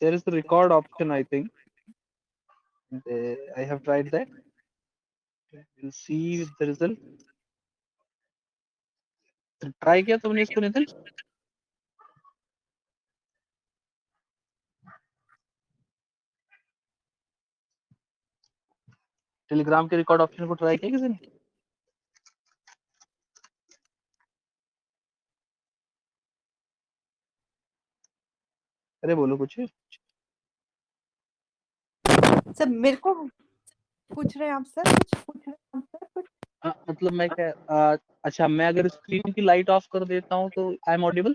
there is a record option, I think. I have tried that. We'll see the result. Try किया तुमने इसको Nitin? Telegram के record option को try किया किसी ने? अरे बोलो कुछ। सर मेरे को पूछ रहे हैं आप सर? मतलब मैं क्या अच्छा, मैं अगर स्क्रीन की लाइट ऑफ कर देता हूँ तो आई एम ऑडिबल?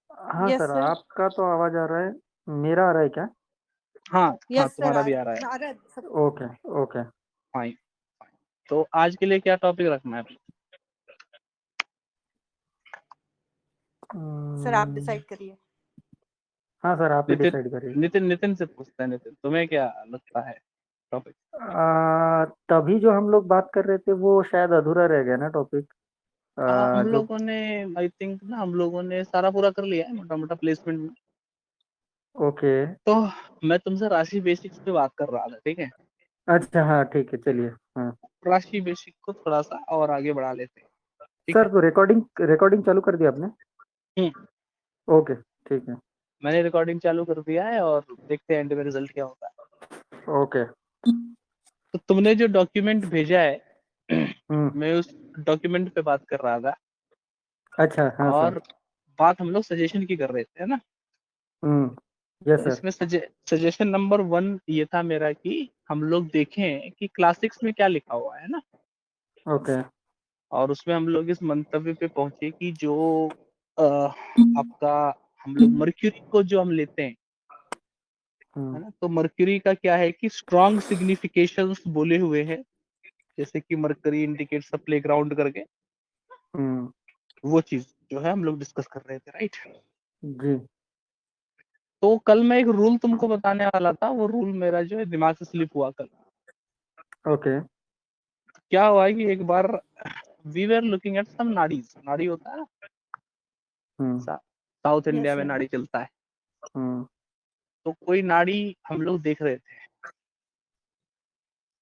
हाँ Yes, सर, sir. आपका तो आवाज आ रहा है, मेरा आ रहा है क्या? हाँ Yes, हाँ, sir, तुम्हारा भी आ रहा है। Okay okay. फाइन। तो आज के लिए क्या टॉपिक रखना है? सर आप डिसाइड करिए। हाँ सर, आप ही नितिन डिसाइड करिए। नितिन नितिन से पूछता है। नितिन, तुम्हें क्या लगता है टॉपिक? तभी जो हम लोग बात कर रहे थे वो शायद अधूरा रह गया ना टॉपिक। हम जो लोगों ने आई थिंक ना, हम लोगों ने सारा पूरा कर लिया है मोटा मोटा प्लेसमेंट में। ओके। तो मैं तुमसे राशि बेसिक्स पे बात कर रहा था, ठीक है? अच्छा हाँ ठीक है, चलिए। हाँ राशि बेसिक को थोड़ा सा और आगे बढ़ा लेते हैं, ठीक सर, है? तो रिकॉर्डिंग चालू कर दिया आपने? ओके ठीक है। मैंने रिकॉर्डिंग चालू कर दिया है और देखते हैं एंड में रिजल्ट क्या होता है। ओके। तो तुमने जो डॉक्यूमेंट भेजा है मैं उस डॉक्यूमेंट पे बात कर रहा था। अच्छा हाँ सर। और बात हम लोग सजेशन की कर रहे थे, है ना? यस तो सर। इसमें सजेशन नंबर 1 ये था मेरा कि हम लोग देखें कि क्लासिक्स में क्या लिखा हुआ है ना। ओके। और उसमें हम लोग इस मंतव्य पे पहुंचे कि जो आपका हम लोग मर्क्यूरी को जो हम लेते हैं, है ना, तो मर्क्यूरी का क्या है कि स्ट्रॉन्ग सिग्निफिकेशंस बोले हुए हैं, जैसे कि मर्करी इंडिकेट्स अ प्लेग्राउंड करके। वो चीज जो है हम लोग डिस्कस कर रहे थे, राइट? जी। तो कल मैं एक रूल तुमको बताने वाला था, वो रूल मेरा जो है दिमाग से स्लिप हुआ कल। ओके। क्या हुआ कि एक बार we were looking at some nadis. नाड़ी होता है ना, साउथ इंडिया में नाड़ी चलता है। तो कोई नाड़ी हम लोग देख रहे थे,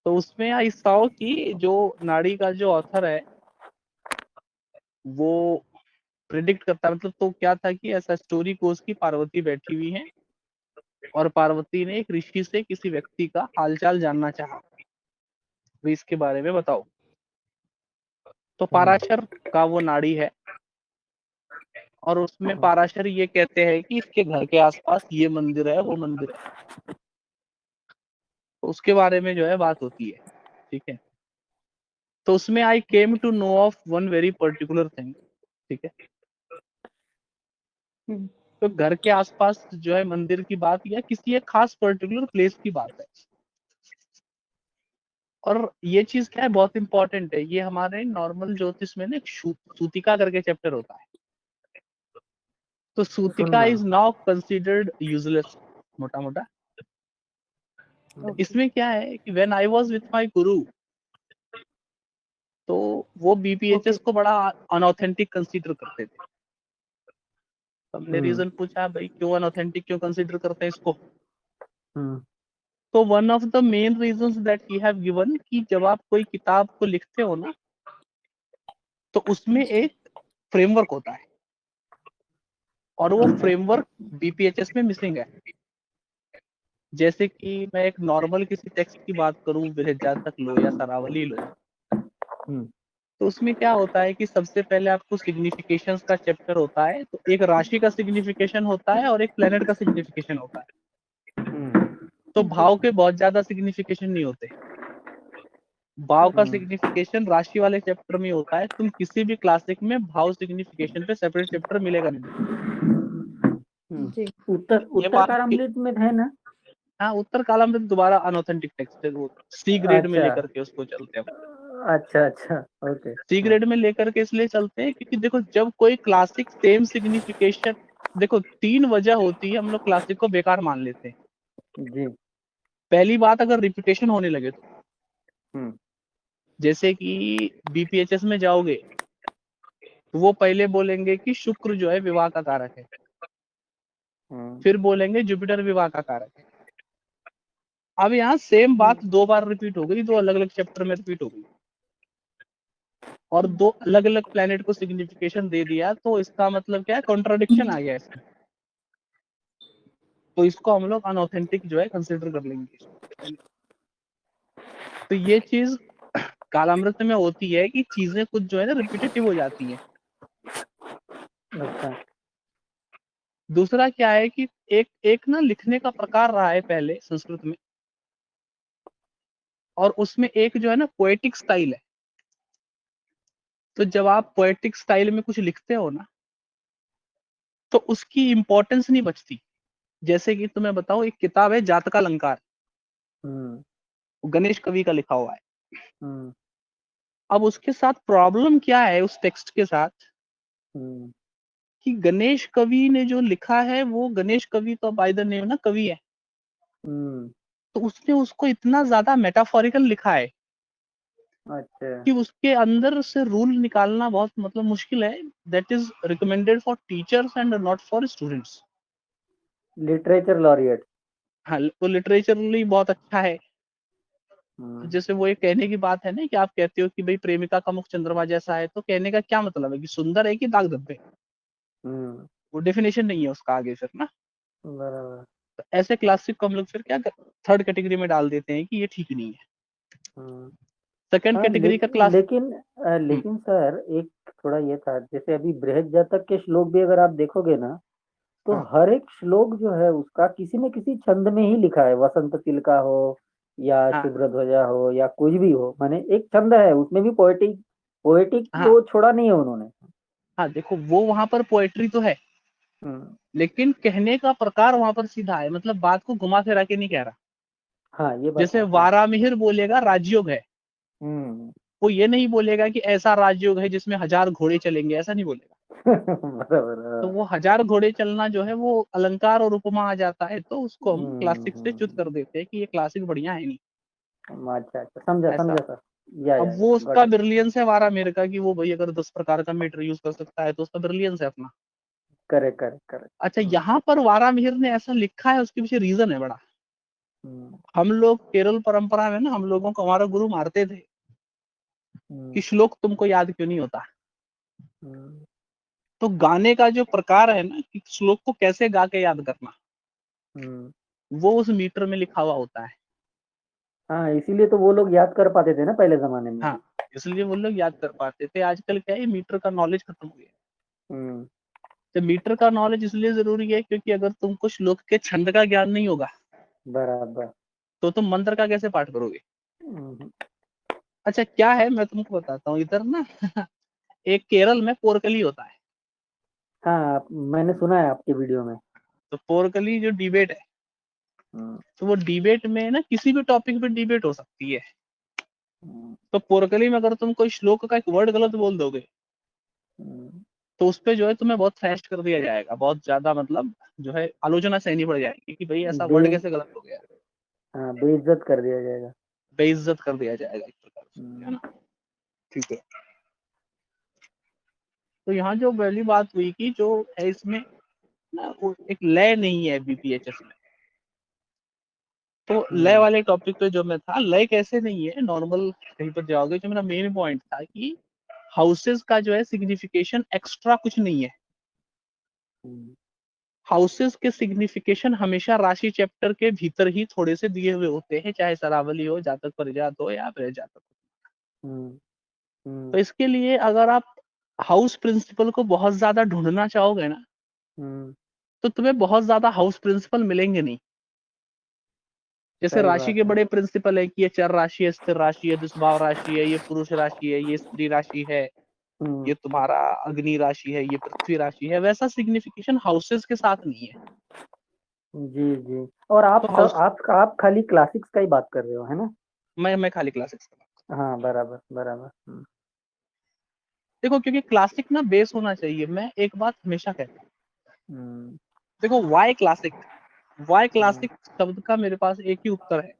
तो उसमें आई सॉ कि जो नाड़ी का जो ऑथर है वो प्रिडिक्ट करता है। मतलब तो क्या था कि ऐसा स्टोरी को उसकी पार्वती बैठी हुई है और पार्वती ने एक ऋषि से किसी व्यक्ति का हालचाल जानना चाहा, तो इसके बारे में बताओ। तो पाराशर का वो नाड़ी है और उसमें पाराशर ये कहते हैं कि इसके घर के आसपास ये मंदिर है, वो मंदिर है। तो उसके बारे में जो है बात होती है, ठीक है? तो उसमें I came to know of one very particular thing, ठीक है? तो घर के आसपास जो है मंदिर की बात या किसी एक खास पर्टिकुलर प्लेस की बात है। और ये चीज क्या है, बहुत इंपॉर्टेंट है। ये हमारे नॉर्मल ज्योतिष में ना एक सूतिका करके चैप्टर होता है। तो सूतिका इज नाउ कंसिडर्ड यूजलेस, मोटा मोटा। इसमें क्या है कि when I was with my गुरु, तो वो बीपीएचएस को बड़ा अनऑथेंटिक कंसीडर करते थे। हमने रीजन पूछा, भाई क्यों अनऑथेंटिक क्यों कंसीडर करते हैं इसको? तो one of the main reasons that he have given कि जब आप कोई किताब को लिखते हो ना, तो उसमें एक फ्रेमवर्क होता है और वो फ्रेमवर्क बीपीएचएस में मिसिंग है। जैसे कि मैं एक नॉर्मल किसी टेक्स्ट की बात करूं, बृहज्जातक लो या सरावली लो, तो उसमें क्या होता है कि सबसे पहले आपको सिग्निफिकेशंस का चैप्टर होता है। तो एक राशि का सिग्निफिकेशन होता है और एक प्लेनेट का सिग्निफिकेशन होता है। तो भाव के बहुत ज्यादा सिग्निफिकेशन नहीं होते। भाव का सिग्निफिकेशन राशि वाले चैप्टर में होता है। तुम किसी भी क्लासिक में भाव सिग्निफिकेशन पे सेपरेट चैप्टर मिलेगा नहीं। उत्तर कालामृत में है ना? हाँ, उत्तर कालामृत दोबारा अनऑथेंटिक टेक्स्ट है, वो सी ग्रेड में लेकर के उसको चलते हैं। अच्छा ओके। सी ग्रेड में लेकर के इसलिए चलते हैं क्योंकि देखो, जब कोई क्लासिक सेम सिग्निफिकेशन, देखो 3 वजह होती है हम लोग क्लासिक को बेकार मान लेते हैं जी। पहली बात, अगर रिपीटेशन होने लगे तो। जैसे कि बीपीएचएस में जाओगे तो वो पहले बोलेंगे कि शुक्र जो है विवाह का कारक है। फिर बोलेंगे जुपिटर विवाह का कारक है। अब यहाँ सेम बात 2 बार रिपीट हो गई, 2 अलग अलग चैप्टर में रिपीट हो गई और 2 अलग अलग प्लेनेट को सिग्निफिकेशन दे दिया, तो इसका मतलब क्या है, कॉन्ट्राडिक्शन आ गया इसमें। तो इसको हम लोग अनऑथेंटिक जो है कंसिडर कर लेंगे। तो ये चीज कालामृत में होती है कि चीजें कुछ जो है ना रिपीटेटिव हो जाती हैं। अच्छा। दूसरा क्या है कि एक एक ना लिखने का प्रकार रहा है पहले संस्कृत में, और उसमें एक जो है ना पोएटिक स्टाइल है। तो जब आप पोएटिक स्टाइल में कुछ लिखते हो ना, तो उसकी इंपॉर्टेंस नहीं बचती। जैसे कि तुम्हें बताओ, एक किताब है जातका अलंकार, गणेश कवि का लिखा हुआ है। अब उसके साथ प्रॉब्लम क्या है उस टेक्स्ट के साथ, कि गणेश कवि ने जो लिखा है, वो गणेश कवि तो बाय द नेम ना कवि है, तो उसने उसको इतना ज्यादा मेटाफोरिकल लिखा है अच्छा। कि उसके अंदर से रूल निकालना बहुत मतलब मुश्किल है। That is recommended for teachers and not for students. Literature laureate. हाँ, वो लिटरेचरली बहुत अच्छा है। जैसे वो एक कहने की बात है ना, कि आप कहते हो कि भाई प्रेमिका का मुख चंद्रमा जैसा है, तो कहने का क्या मतलब है, कि सुंदर है कि दाग धब्बे। वो डेफिनेशन नहीं है उसका आगे फिर ना। बराबर। तो ऐसे क्लासिक को हम लोग फिर क्या थर्ड कैटेगरी में डाल देते हैं कि ये ठीक नहीं है। सेकंड हाँ, कैटेगरी का क्लास। लेकिन सर एक थोड़ा ये था, जैसे अभी बृहद जातक के श्लोक भी अगर आप देखोगे ना, तो हाँ। हर एक श्लोक जो है उसका किसी न किसी छंद में ही लिखा है। वसंत तिलका हो या हाँ। शुभ्र ध्वजा हो या कुछ भी हो, माने एक छंद है उसमें भी। पोएटिक पोएटिक हाँ। वो छोड़ा नहीं है उन्होंने। हाँ, देखो वो वहां पर पोएट्री तो है, लेकिन कहने का प्रकार वहां पर सीधा है, मतलब बात को घुमा फिरा के नहीं कह रहा। हाँ, ये बात जैसे है। वारामिहिर बोलेगा राजयोग है, वो ये नहीं बोलेगा कि ऐसा राजयोग है जिसमें 1000 घोड़े चलेंगे, ऐसा नहीं बोलेगा। बराबर। तो वो 1000 घोड़े चलना जो है वो अलंकार और उपमा आ जाता है, तो उसको हम क्लासिक से च्युत कर देते हैं कि ये क्लासिक बढ़िया है नहीं। अच्छा अच्छा, समझा ऐसा। समझा सर। या अब वो गॉट उसका इट। ब्रिलियंस है वारामिहिर का, कि वो भाई अगर 10 प्रकार का मीटर यूज कर सकता है तो उसका ब्रिलियंस है अपना। Correct correct correct. अच्छा, यहाँ पर वारामिहिर ने ऐसा लिखा है, उसके पीछे रीजन है बड़ा। हम लोग केरल परंपरा में ना, हम लोगों को हमारा गुरु मारते थे कि श्लोक तुमको याद क्यों नहीं होता। तो गाने का जो प्रकार है ना, कि श्लोक को कैसे गा के याद करना, वो उस मीटर में लिखा हुआ होता है। हाँ, इसीलिए तो वो लोग याद कर पाते थे ना पहले जमाने में। हाँ, इसलिए वो लोग याद कर पाते थे। आजकल क्या है, मीटर का नॉलेज खत्म हो गया। तो मीटर का नॉलेज इसलिए जरूरी है क्योंकि अगर तुमको श्लोक के छंद का ज्ञान नहीं होगा, बराबर। तो तुम मंत्र का कैसे पाठ करोगे। अच्छा, क्या है मैं तुमको बताता हूँ इधर ना एक केरल में पोरकली होता है। हाँ, मैंने सुना है आपके वीडियो में। तो पोरकली जो डिबेट है, तो वो डिबेट में ना किसी भी टॉपिक पे डिबेट हो सकती है। तो पोरकली में अगर तुम कोई श्लोक का एक वर्ड गलत बोल दोगे, तो उस पे जो है तुम्हें बहुत थ्रैश कर दिया जाएगा, बहुत ज्यादा मतलब जो है आलोचना सहनी पड़ जाएगी कि भाई ऐसा बे वर्ड कैसे गलत हो गया। हाँ, बेइज्जत कर दिया जाएगा। बेइज्जत कर दिया जाएगा एक प्रकार से, है ना। ठीक है। तो यहाँ जो पहली बात हुई कि जो है इसमें ना, वो एक लय नहीं है बीपीएचएस में। तो लय वाले टॉपिक पे जो मैं था, लय कैसे नहीं है, नॉर्मल कहीं पर जाओगे, जो मेरा मेन पॉइंट था कि हाउसेस का जो है सिग्निफिकेशन एक्स्ट्रा कुछ नहीं है। हाउसेस के सिग्निफिकेशन हमेशा राशि चैप्टर के भीतर ही थोड़े से दिए हुए होते हैं, चाहे सरावली हो, जातक परिजात हो या बृहद जातक हो। तो इसके लिए अगर आप हाउस प्रिंसिपल को बहुत ज्यादा ढूंढना चाहोगे ना, तो तुम्हें बहुत ज्यादा हाउस प्रिंसिपल मिलेंगे नहीं। जैसे सही राशि बात के है। बड़े प्रिंसिपल है कि ये चर राशि है, स्थिर राशि है, दुष्भाव राशि है, ये पुरुष राशि है, ये स्त्री राशि है, ये तुम्हारा अग्नि राशि है, ये पृथ्वी राशि है। वैसा सिग्निफिकेशन हाउसेस के साथ नहीं है। जी जी। और तो हाउस, आप खाली क्लासिक्स का ही बात कर रहे हो, है ना। मैं खाली क्लासिक्स। हाँ, बराबर बराबर। देखो, क्योंकि क्लासिक ना बेस होना चाहिए। मैं एक बात हमेशा कहता हूँ, देखो वाई क्लासिक शब्द का मेरे पास एक ही उत्तर है।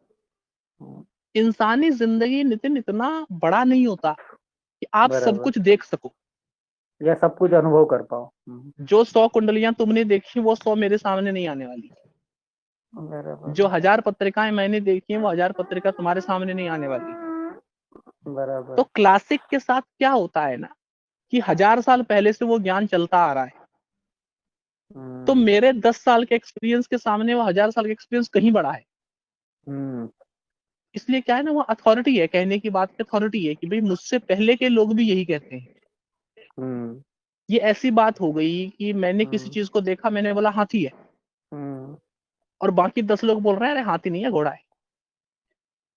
इंसानी जिंदगी नितिन इतना बड़ा नहीं होता कि आप सब बराबर। कुछ देख सको। या सब कुछ अनुभव कर पाओ। जो 100 कुंडलियां तुमने देखी वो 100 मेरे सामने नहीं आने वाली। बराबर जो 1000 पत्रिकाएं मैंने देखी हैं वो 1000 पत्रिका तुम्हारे सामने नहीं आने वाली। बराबर। तो क्लासिक के साथ क्या होता है ना कि 1000 साल पहले से वो ज्ञान चलता आ रहा है, तो मेरे 10 साल के एक्सपीरियंस के सामने वो 1000 साल का एक्सपीरियंस कहीं बड़ा है। इसलिए क्या है ना, वो अथॉरिटी है, कहने की बात की अथॉरिटी है कि भाई मुझसे पहले के लोग भी यही कहते हैं। ये ऐसी बात हो गई कि मैंने किसी चीज को देखा, मैंने बोला हाथी है, और बाकी 10 लोग बोल रहे हैं अरे हाथी नहीं है घोड़ा है।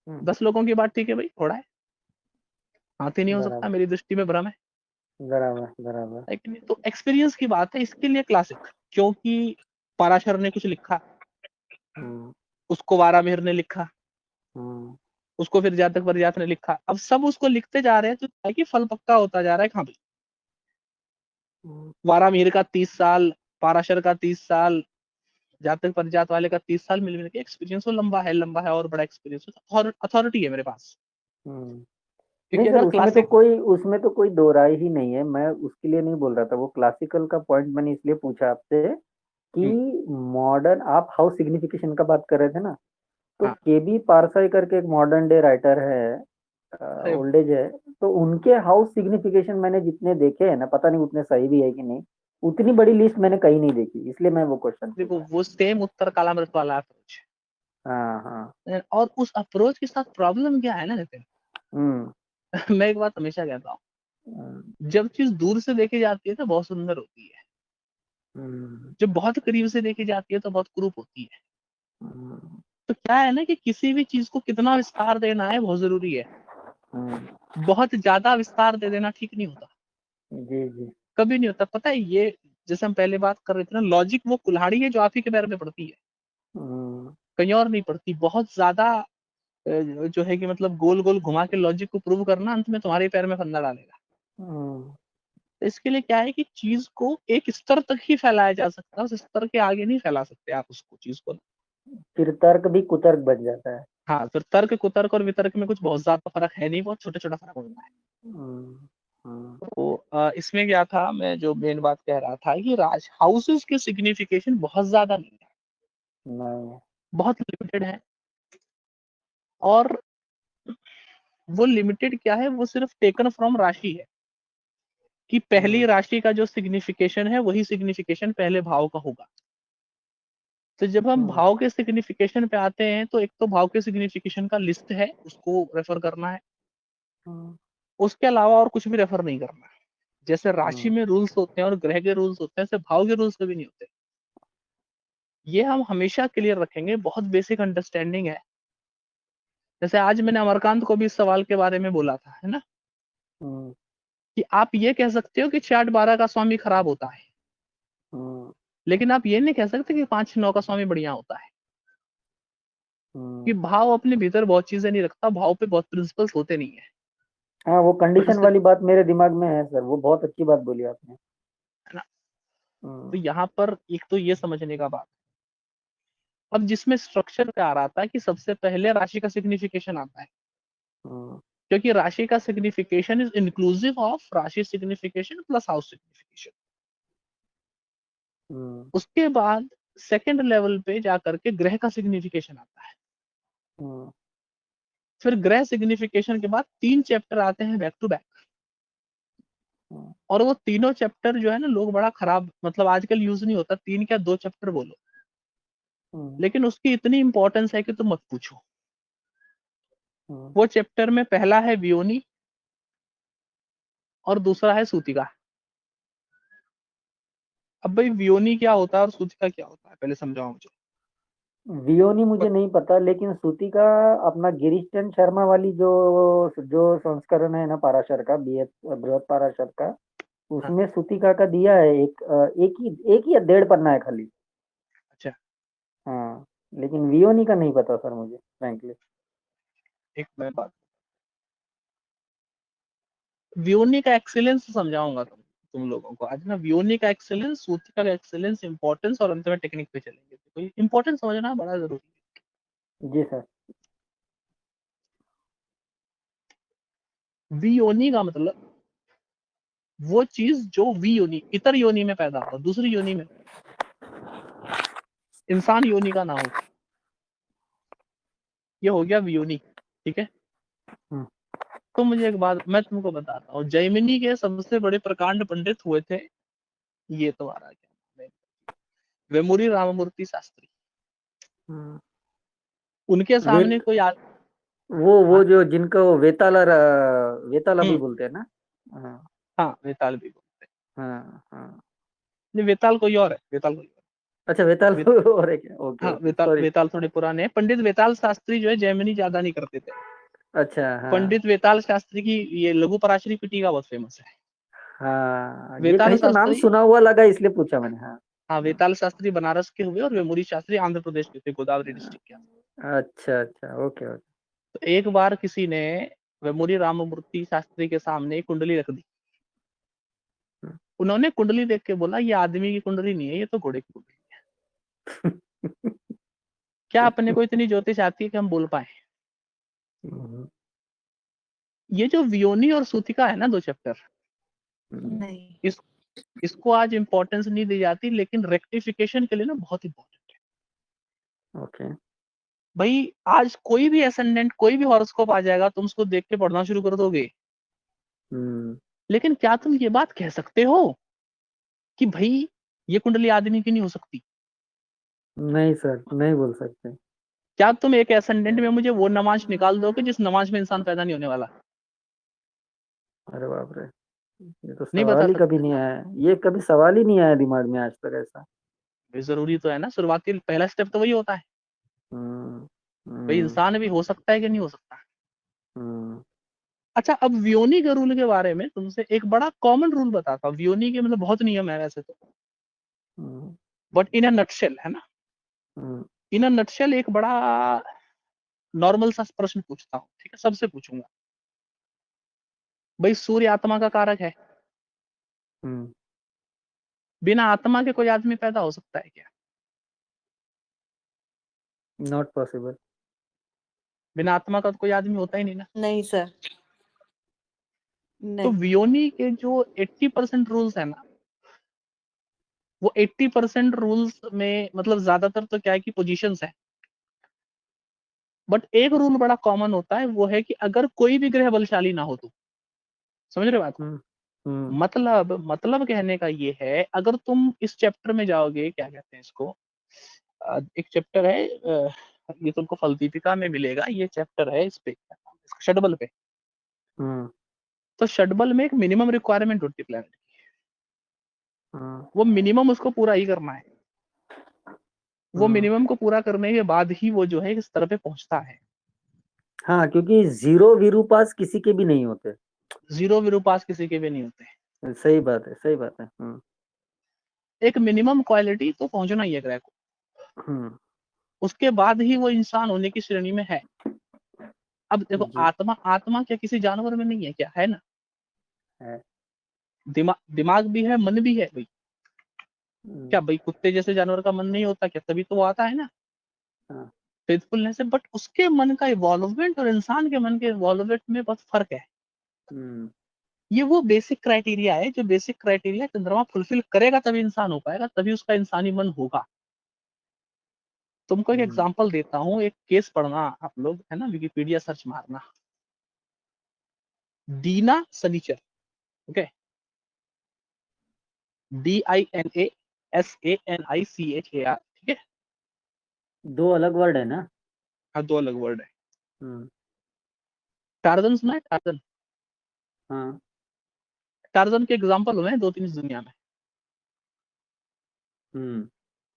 10 लोगों की बात ठीक है भाई, घोड़ा है, हाथी नहीं हो सकता, मेरी दृष्टि में भ्रम है। बराबर बराबर। लेकिन तो एक्सपीरियंस की बात है, इसके लिए क्लासिक, क्योंकि पराशर ने कुछ लिखा, उसको वारामिहिर ने लिखा, उसको फिर जातक परिजात ने लिखा, अब सब उसको लिखते जा रहे हैं, तो क्या है कि फल पक्का होता जा रहा है। हाँ भाई, वारामिहिर का 30 साल, पराशर का 30 साल, जातक परिजात वाले का 30 साल, मिल के एक्सपीरियंस तो लंबा है और बड़ा एक्सपीरियंस, अथॉरिटी है मेरे पास। नहीं क्योंकि सर, अगर क्लासिक, उसमें तो कोई दो राय ही नहीं है। मैं उसके लिए नहीं बोल रहा था, वो क्लासिकल का पॉइंट मैंने इसलिए पूछा आपसे कि मॉडर्न, आप हाउस सिग्निफिकेशन का बात कर रहे थे ना, तो हाँ, केबी पारसाई करके एक मॉडर्न डे राइटर है, ओल्ड एज है, तो उनके हाउस सिग्निफिकेशन मैंने जितने देखे हैं ना, पता नहीं उतने सही भी है कि नहीं, उतनी बड़ी लिस्ट मैंने कहीं नहीं देखी, इसलिए मैं वो क्वेश्चन देखो पूछा। वो सेम उत्तर कालामृत वाला अप्रोच, हाँ हाँ। और उस अप्रोच के साथ प्रॉब्लम क्या है ना नितिन, मैं एक बात हमेशा कहता हूँ, जब चीज दूर से देखी जाती है तो बहुत सुंदर होती है, जब बहुत करीब से देखी जाती है तो बहुत क्रूप होती है। तो क्या है ना कि किसी भी चीज को कितना विस्तार देना है बहुत जरूरी है, बहुत ज्यादा विस्तार दे देना ठीक नहीं होता, जी जी। कभी नहीं होता। पता है ये, जैसे हम पहले बात कर रहे थे ना, लॉजिक वो कुल्हाड़ी है जो आप ही के पैर में पड़ती है, कहीं और नहीं पड़ती। बहुत ज्यादा जो है कि मतलब गोल गोल घुमा के लॉजिक को प्रूव करना, अंत में तुम्हारे पैर में फंदा डालेगा। तो इसके लिए क्या है कि चीज को एक स्तर तक ही फैलाया जा सकता है, उस स्तर के आगे नहीं फैला सकते आप उसको, चीज को। फिर तर्क भी कुतर्क बन जाता है। हाँ, फिर तर्क कुतर्क और वितर्क में कुछ बहुत ज्यादा फर्क है नहीं, बहुत छोटा छोटा फर्क होता है। तो इसमें क्या था, मैं जो मेन बात कह रहा था कि राज हाउसेस के सिग्निफिकेशन बहुत ज्यादा नहीं है, नहीं। बहुत लिमिटेड है। और वो लिमिटेड क्या है, वो सिर्फ टेकन फ्रॉम राशि है, कि पहली राशि का जो सिग्निफिकेशन है वही सिग्निफिकेशन पहले भाव का होगा। तो जब हम भाव के सिग्निफिकेशन पे आते हैं, तो एक तो भाव के सिग्निफिकेशन का लिस्ट है, उसको रेफर करना है, उसके अलावा और कुछ भी रेफर नहीं करना है। जैसे राशि में रूल्स होते हैं और ग्रह के रूल्स होते हैं, ऐसे भाव के रूल्स कभी नहीं होते। ये हम हमेशा क्लियर रखेंगे, बहुत बेसिक अंडरस्टैंडिंग है। जैसे आज मैंने अमरकांत को भी इस सवाल के बारे में बोला था, है ना, कि आप ये कह सकते हो कि 6-8-12 का स्वामी खराब होता है, लेकिन आप ये नहीं कह सकते कि 5-9 का स्वामी बढ़िया होता है। कि भाव अपने भीतर बहुत चीजें नहीं रखता, भाव पे बहुत प्रिंसिपल्स होते नहीं है। हाँ, वो बट कंडीशन वाली बात मेरे दिमाग में है सर, वो बहुत अच्छी बात बोली आपने। है ना, तो यहाँ पर एक तो ये समझने का बात। अब जिसमें स्ट्रक्चर पे आ रहा था कि सबसे पहले राशि का सिग्निफिकेशन आता है, क्योंकि राशि का सिग्निफिकेशन इज इंक्लूसिव ऑफ राशि सिग्निफिकेशन प्लस हाउस सिग्निफिकेशन। उसके बाद सेकंड लेवल पे जाकर के ग्रह का सिग्निफिकेशन आता है। फिर ग्रह सिग्निफिकेशन के बाद 3 चैप्टर आते हैं बैक टू बैक, और वो तीनों चैप्टर जो है ना, लोग बड़ा खराब, मतलब आजकल यूज नहीं होता, 3 क्या 2 चैप्टर बोलो, लेकिन उसकी इतनी इंपॉर्टेंस है कि तुम मत पूछो। वो चैप्टर में पहला है वियोनी और दूसरा है सूतिका। अब भाई वियोनी क्या होता है और सूतिका क्या होता है, पहले समझाओ मुझे। वियोनी मुझे नहीं पता, लेकिन सूती का अपना गिरीश चंद्र शर्मा वाली जो जो संस्करण है ना पाराशर का, बृहद पाराशर का, हाँ, उसमें सूतिका का दिया है एक ही या 1.5 पन्ना है खाली। अच्छा, हाँ, लेकिन वियोनी का नहीं पता सर मुझे फ्रैंकली। एक मैं बात, वियोनी का एक्सीलेंस समझाऊंगा तुम लोगों को आज ना। वियोनी का एक्सीलेंस, सूतिका का एक्सीलेंस, इंपॉर्टेंस, और अंत में टेक्निक पे चलेंगे। तो इंपॉर्टेंस समझना बड़ा जरूरी जी सर। है। वियोनी का मतलब वो चीज जो वी योनि इतर योनि में पैदा हो, दूसरी योनि में, इंसान योनि का ना हो, ये हो गया वियोनि। ठीक है। तो मुझे एक बात मैं तुमको बताता हूँ, जैमिनी के सबसे बड़े प्रकांड पंडित हुए थे, ये तुम्हारा क्या वेमूरी राममूर्ति शास्त्री। उनके सामने कोई वो जो जिनको वेताला भी बोलते हैं ना। हाँ, वेताल भी बोलते हैं। हाँ। नहीं, वेताल कोई और है, वेताल कोई और। अच्छा, वेताल और है क्या? ओके हाँ, ओके, वेताल थोड़े पुराने हैं। पंडित वेताल शास्त्री जो है जैमिनी ज्यादा नहीं करते थे। अच्छा, हाँ। पंडित वेताल शास्त्री की ये लघु पराशरी पिटीका बहुत फेमस है। हाँ, ये वेताल कहीं तो नाम शास्त्री, सुना हुआ लगा, इसलिए पूछा मैंने। हाँ, वेताल शास्त्री बनारस के हुए और वेमूरी शास्त्री आंध्र प्रदेश के थे, गोदावरी डिस्ट्रिक्ट के। अच्छा, ओके। तो एक बार किसी ने वेमूरी राममूर्ति शास्त्री के सामने एक कुंडली रख दी। उन्होंने कुंडली देख के बोला, ये आदमी की कुंडली नहीं है, ये तो घोड़े की कुंडली है। क्या अपने को इतनी ज्योतिष आती है कि हम बोल पाए? ये जो वियोनी और सूतिका है ना, 2 चैप्टर, नहीं, इसको आज इंपॉर्टेंस नहीं दी जाती, लेकिन रेक्टिफिकेशन के लिए ना बहुत इंपॉर्टेंट है। ओके। भाई आज कोई भी एसेंडेंट, कोई भी हॉरोस्कोप आ जाएगा, तुम उसको देख के पढ़ना शुरू कर दोगे, लेकिन क्या तुम ये बात कह सकते हो कि भाई ये कुंडली आदमी की नहीं हो सकती? नहीं सर, नहीं बोल सकते। क्या तुम एक एसेंडेंट में मुझे वो नमाज निकाल दोगे जिस नमाज में इंसान पैदा नहीं होने वाला? अरे बाप रे, ये तो नहीं बता सवाल ही कभी सकते। नहीं आया, ये कभी सवाल ही नहीं आया दिमाग में आज तक ऐसा। जरूरी तो है ना, शुरुआती पहला स्टेप तो वही होता है। हम्म भाई हम्म इंसान भी हो सकता है कि नहीं हो सकता? हम्म अच्छा, अब वियोनी के रूल के बारे में तुमसे एक बड़ा कॉमन रूल बताता हूँ। वियोनी के मतलब बहुत नियम है वैसे तो, बट इन अ नटशेल, है ना, इन अ नटशेल एक बड़ा नॉर्मल सा प्रश्न पूछता हूँ। ठीक है, सबसे पूछूंगा। भाई सूर्य आत्मा का कारक है। बिना आत्मा के कोई आदमी पैदा हो सकता है क्या? Not possible. बिना आत्मा का तो कोई आदमी होता ही नहीं ना। नहीं सर, तो नहीं। वियोनी के जो 80% रूल्स है ना, वो 80% रूल्स में मतलब ज्यादातर तो क्या है कि पोजीशंस है, बट एक रूल बड़ा कॉमन होता है, वो है कि अगर कोई भी ग्रह बलशाली ना हो तो। समझ रहे हो बात को? मतलब कहने का ये है, अगर तुम इस चैप्टर में जाओगे, क्या कहते हैं इसको, एक चैप्टर है, ये तुमको फल दीपिका में मिलेगा, ये चैप्टर है इस पे, षडबल पे। तो षडबल में एक मिनिमम रिक्वायरमेंट होती है प्लेनेट की, वो मिनिमम उसको पूरा ही करना है। वो मिनिमम को पूरा करने के बाद ही वो जो है इस तरह पे पहुंचता है। हाँ, क्योंकि जीरो विरूपास किसी के भी नहीं होते। जीरो विरूपास किसी के भी नहीं होते। सही बात है, सही बात है। एक मिनिमम क्वालिटी तो पहुंचना ही है ग्रह को, उसके बाद ही वो इंसान होने की श्रेणी में है। अब देखो, आत्मा क्या किसी जानवर में नहीं है क्या? है ना, है। दिमाग भी है, मन भी है भाई। क्या भाई कुत्ते जैसे जानवर का मन नहीं होता क्या? तभी तो वो आता है ना फेथफुलनेस से। बट उसके मन का इवॉल्वमेंट और इंसान के मन के इवॉल्वमेंट में बहुत फर्क है। ये वो बेसिक क्राइटेरिया है, जो बेसिक क्राइटेरिया चंद्रमा फुलफिल करेगा तभी इंसान हो पाएगा, तभी उसका इंसानी मन होगा। तुमको एक एग्जांपल देता हूँ, एक केस पढ़ना आप लोग, है ना, विकिपीडिया सर्च मारना, डीना सनीचर। Okay, DINASANICHAR। ठीक है, 2 अलग वर्ड है ना? हाँ, 2 अलग वर्ड है। टार्जन सुना है? टार्जन, हाँ। टार्जन के एग्जाम्पल हुए हैं 2-3 इस दुनिया में।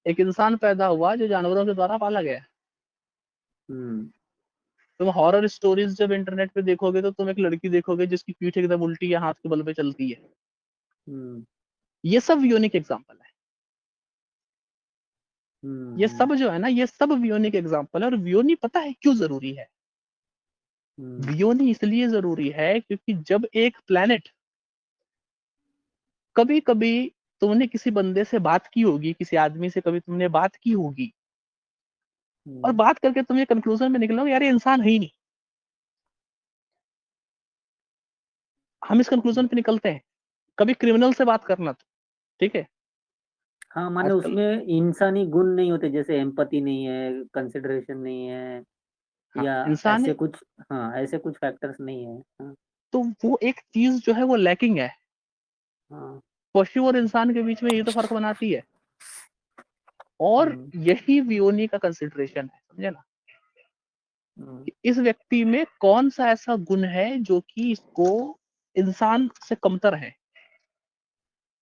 एक इंसान पैदा हुआ जो जानवरों के द्वारा पाला गया। तुम हॉरर स्टोरीज जब इंटरनेट पे देखोगे तो तुम एक लड़की देखोगे जिसकी पीठ एकदम उल्टी है, हाथ के बल पे चलती है। ये सब यूनिक एग्जाम्पल है। ये सब जो है ना, ये सब वियोनिक एग्जाम्पल है। और वियोनी पता है क्यों जरूरी है? वियोनी इसलिए जरूरी है क्योंकि जब एक प्लेनेट, कभी कभी तुमने किसी बंदे से बात की होगी, किसी आदमी से कभी तुमने बात की होगी, और बात करके तुम ये कंक्लूजन में निकलोगे यार ये इंसान है ही नहीं। हम इस कंक्लूजन पे निकलते हैं। कभी क्रिमिनल से बात करना, तो ठीक है, हाँ, माने आजकल उसमें इंसानी गुण नहीं होते, जैसे एम्पैथी नहीं है, कंसिडरेशन नहीं है, हाँ या इंसान ऐसे कुछ, हाँ ऐसे कुछ फैक्टर्स नहीं है। हाँ, तो वो एक चीज जो है वो लैकिंग है। हाँ, पशु और इंसान के बीच में ये तो फर्क बनाती है, और यही वियोनी का कंसिडरेशन है, समझे ना, कि इस व्यक्ति में कौन सा ऐसा गुण है जो कि इसको इंसान से कमतर है।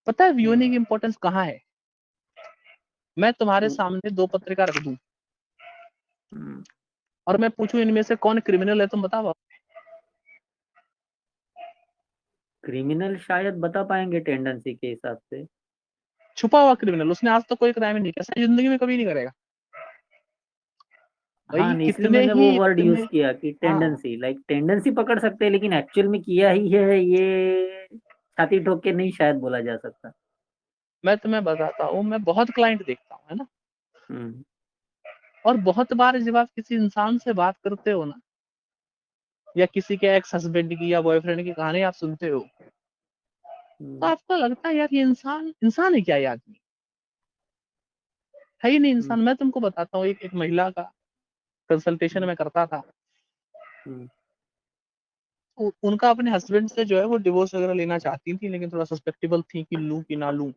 पता है वियोनी की इंपॉर्टेंस कहाँ है? मैं तुम्हारे सामने 2 पत्रिका रख दूं और मैं पूछूं इनमें से कौन क्रिमिनल है, तुम बताओ। क्रिमिनल शायद बता पाएंगे टेंडेंसी के हिसाब से। छुपा हुआ क्रिमिनल, उसने आज तक कोई क्राइम नहीं किया, सारी जिंदगी में कभी नहीं करेगा। हाँ, भाई नहीं, इसलिए कितने मैंने वो ही वर्ड यूज इतने किया कि हाँ, टेंडेंसी, लाइक टेंडेंसी पकड़ सकते हैं, लेकिन एक्चुअल में किया ही है ये छाती ठोक के नहीं शायद बोला जा सकता। मैं तुम्हें बताता हूँ, मैं बहुत क्लाइंट देखता हूँ, है ना, हम्म, और बहुत बार जब आप किसी इंसान से बात करते हो ना, या किसी के एक्स हस्बैंड की या बॉयफ्रेंड की कहानी आप सुनते हो, तो आपको लगता है यार ये इंसान इंसान है क्या, ये आदमी है ही नहीं इंसान। मैं तुमको बताता हूँ, एक महिला का कंसल्टेशन में करता था, उनका अपने हस्बैंड से जो है वो डिवोर्स वगैरह लेना चाहती थी, लेकिन थोड़ा सस्पेक्टेबल थी कि लूं कि ना लूं।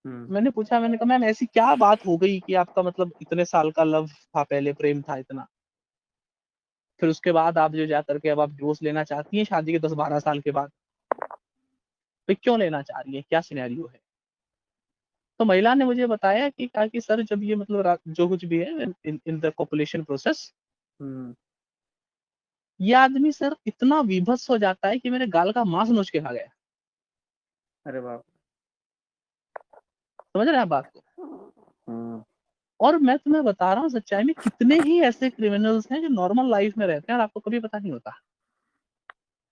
मैंने पूछा, मैंने कहा मैम ऐसी क्या बात हो गई कि आपका मतलब इतने साल का लव था, पहले प्रेम था इतना, फिर उसके बाद आप जो जा करके अब आप डिवोर्स लेना चाहती हैं शादी के 10-12 साल के बाद, तो क्यों लेना चाह रही है, क्या सिनेरियो है? तो महिला ने मुझे बताया कि कहा कि सर जब ये मतलब जो कुछ भी है इन द कॉपुलेशन प्रोसेस, ये आदमी सर इतना विभत्स हो जाता है कि मेरे गाल का मांस नोच के खा गया। अरे बाप। समझ रहे हैं आप बात को? और मैं तुम्हें बता रहा हूँ सच्चाई में कितने ही ऐसे क्रिमिनल्स हैं जो नॉर्मल लाइफ में रहते हैं और आपको कभी पता नहीं होता,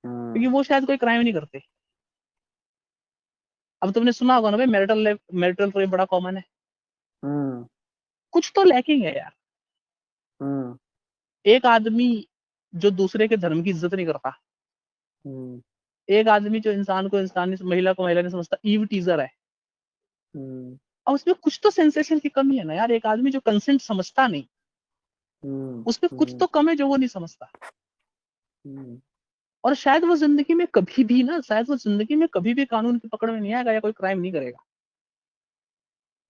क्योंकि वो शायद कोई क्राइम नहीं करते। अब तुमने सुना होगा ना भाई, मैरिटल रेप बड़ा कॉमन है। कुछ तो लैकिंग है यार। एक आदमी जो दूसरे के धर्म की इज्जत नहीं करता, एक आदमी जो इंसान को इंसान, महिला को महिला नहीं समझता, ईव टीजर है, और उसमें कुछ तो सेंसेशन की कमी है ना यार। एक आदमी जो कंसेंट समझता नहीं, उसमें कुछ तो कम है जो वो नहीं समझता। और शायद वो जिंदगी में कभी भी ना, शायद वो जिंदगी में कभी भी कानून की पकड़ में नहीं आएगा या कोई क्राइम नहीं करेगा,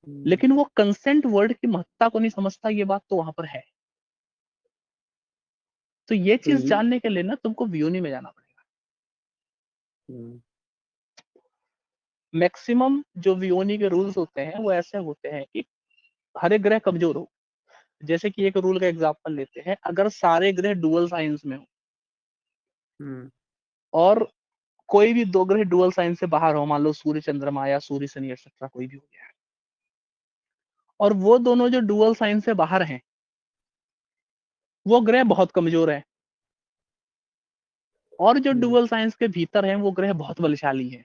लेकिन वो कंसेंट वर्ड की महत्ता को नहीं समझता, ये बात तो वहां पर है। तो ये तो चीज जानने के लिए ना तुमको वियोनी में जाना पड़ेगा। मैक्सिमम जो वियोनी के रूल्स होते हैं वो ऐसे होते हैं कि हर एक ग्रह कमजोर हो। जैसे कि एक रूल का एग्जांपल लेते हैं, अगर सारे ग्रह डुअल साइंस में हो और कोई भी 2 ग्रह डुअल साइन से बाहर हो, मान लो सूर्य चंद्रमा या सूर्य शनि एक्सेट्रा कोई भी हो गया, और वो दोनों जो डुअल साइन से बाहर हैं वो ग्रह बहुत कमजोर है, और जो डुअल साइंस के भीतर हैं वो ग्रह बहुत बलशाली है,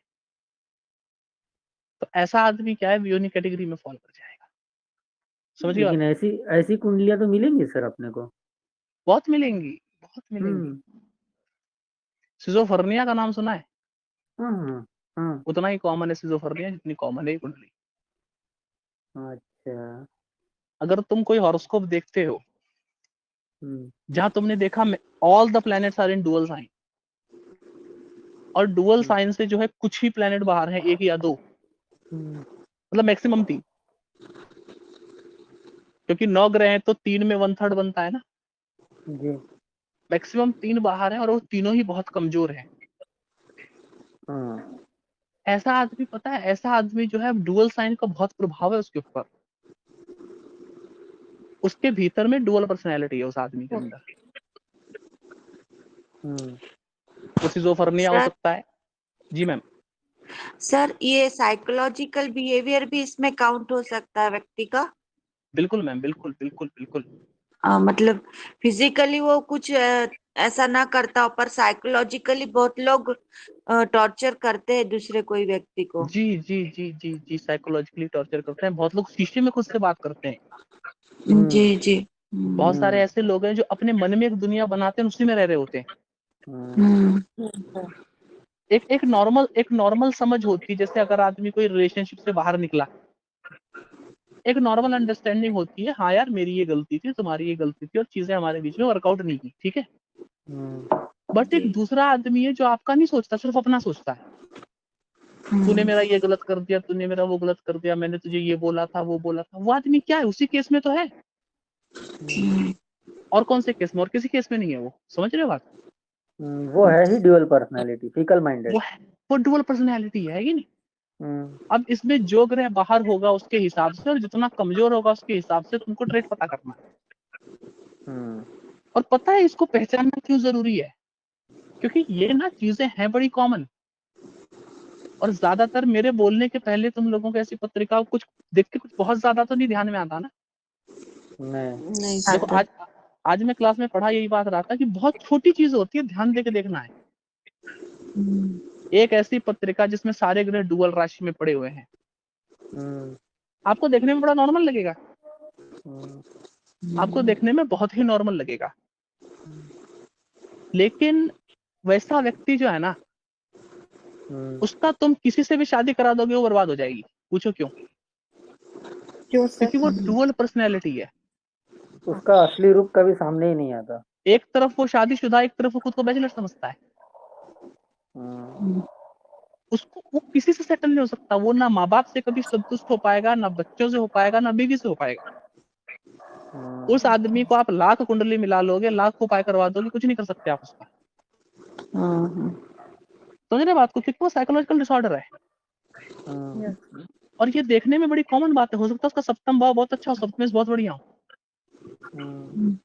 तो ऐसा आदमी क्या है, वियोनी कैटेगरी में फॉल कर जाएगा। समझिए बात? लेकिन ऐसी ऐसी कुंडलियां तो मिलेंगी सर अपने को। बहुत मिलेंगी, बहुत मिलेंगी। सिजोफर्निया का नाम सुना है? उतना ही कॉमन है सिजोफर्निया जितनी कॉमन है ये कुंडली। अच्छा। अगर तुम कोई हॉरोस्कोप देखते हो जहां तुमने देखा all the planets are in dual sign, और डुअल साइन से जो है कुछ ही प्लैनेट बाहर है, 1 या 2, मतलब मैक्सिमम 3, क्योंकि 9 ग्रह हैं तो 3 में 1/3 बनता है ना, मैक्सिमम 3 बाहर है और वो तीनों ही बहुत कमजोर है। ऐसा आदमी, पता है, ऐसा आदमी जो है डुअल साइन का बहुत प्रभाव है उसके ऊपर, उसके भीतर में डुअल पर्सनैलिटी है उस आदमी के अंदर। वो सिजोफर्निया हो सर सकता है। जी मैम। सर ये साइकोलॉजिकल बिहेवियर भी इसमें काउंट हो सकता है व्यक्ति का? बिल्कुल मैम, बिल्कुल बिल्कुल बिल्कुल। मतलब फिजिकली वो कुछ ऐसा ना करता हो, पर साइकोलॉजिकली बहुत लोग टॉर्चर करते हैं दूसरे कोई व्यक्ति को। जी जी जी जी जी, साइकोलॉजिकली टॉर्चर करते हैं बहुत लोग, शीशे में खुद से बात करते हैं। जी जी। बहुत सारे ऐसे लोग हैं जो अपने मन में एक दुनिया बनाते हैं, उसी में रह रहे होते हैं। एक नॉर्मल समझ होती है, जैसे अगर आदमी कोई रिलेशनशिप से बाहर निकला, एक नॉर्मल अंडरस्टैंडिंग होती है, हाँ यार मेरी ये गलती थी, तुम्हारी ये गलती थी और चीजें हमारे बीच में वर्कआउट नहीं की, ठीक है। बट एक दूसरा आदमी है जो आपका नहीं सोचता, सिर्फ अपना सोचता है। तूने मेरा ये गलत कर दिया, तूने मेरा वो गलत कर दिया, मैंने तुझे ये बोला था, वो बोला था। वो आदमी क्या है, उसी केस में तो है, और कौन से केस में, और किसी केस में नहीं है। वो समझ रहे हो बात? वो है ही ड्यूअल पर्सनालिटी, फिकल माइंडेड। वो डुअल पर्सनैलिटी है कि नहीं। अब इसमें जो ग्रह बाहर होगा उसके हिसाब से, और जितना कमजोर होगा उसके हिसाब से तुमको ट्रेट पता करना है। और पता है इसको पहचानना क्यों जरूरी है? क्योंकि ये ना चीजें हैं बड़ी कॉमन, और ज्यादातर मेरे बोलने के पहले तुम लोगों को ऐसी पत्रिकाओं कुछ देख के कुछ बहुत ज्यादा तो नहीं ध्यान में आता ना। नहीं देखो आज मैं क्लास में पढ़ा, यही बात रहा था कि बहुत छोटी चीज होती है, ध्यान देके देखना है। एक ऐसी पत्रिका जिसमें सारे ग्रह डुअल राशि में पड़े हुए हैं, आपको देखने में बड़ा नॉर्मल लगेगा, आपको देखने में बहुत ही नॉर्मल लगेगा, लेकिन वैसा व्यक्ति जो है ना, उसका तुम किसी से भी शादी करा दोगे वो बर्बाद हो जाएगी। पूछो क्यों? क्योंकि वो डुअल पर्सनैलिटी है, उसका असली रूप कभी सामने ही नहीं आता। एक तरफ वो शादीशुदा, एक तरफ वो खुद को बैचलर समझता है। उसको वो किसी से सेटल नहीं हो सकता, वो ना माँ बाप से कभी संतुष्ट हो पाएगा, ना बच्चों से हो पाएगा, ना बीवी से हो पाएगा। उस आदमी को आप लाख कुंडली मिला लोगे, लाख उपाय करवा दोगे, कुछ नहीं कर सकते आप उसका। समझ रहे बात को? क्योंकि वो साइकोलॉजिकल डिसऑर्डर है। और ये देखने में बड़ी कॉमन बात है, हो सकता है उसका सप्तम भाव बहुत अच्छा हो, सप्तमेश बहुत बढ़िया हो,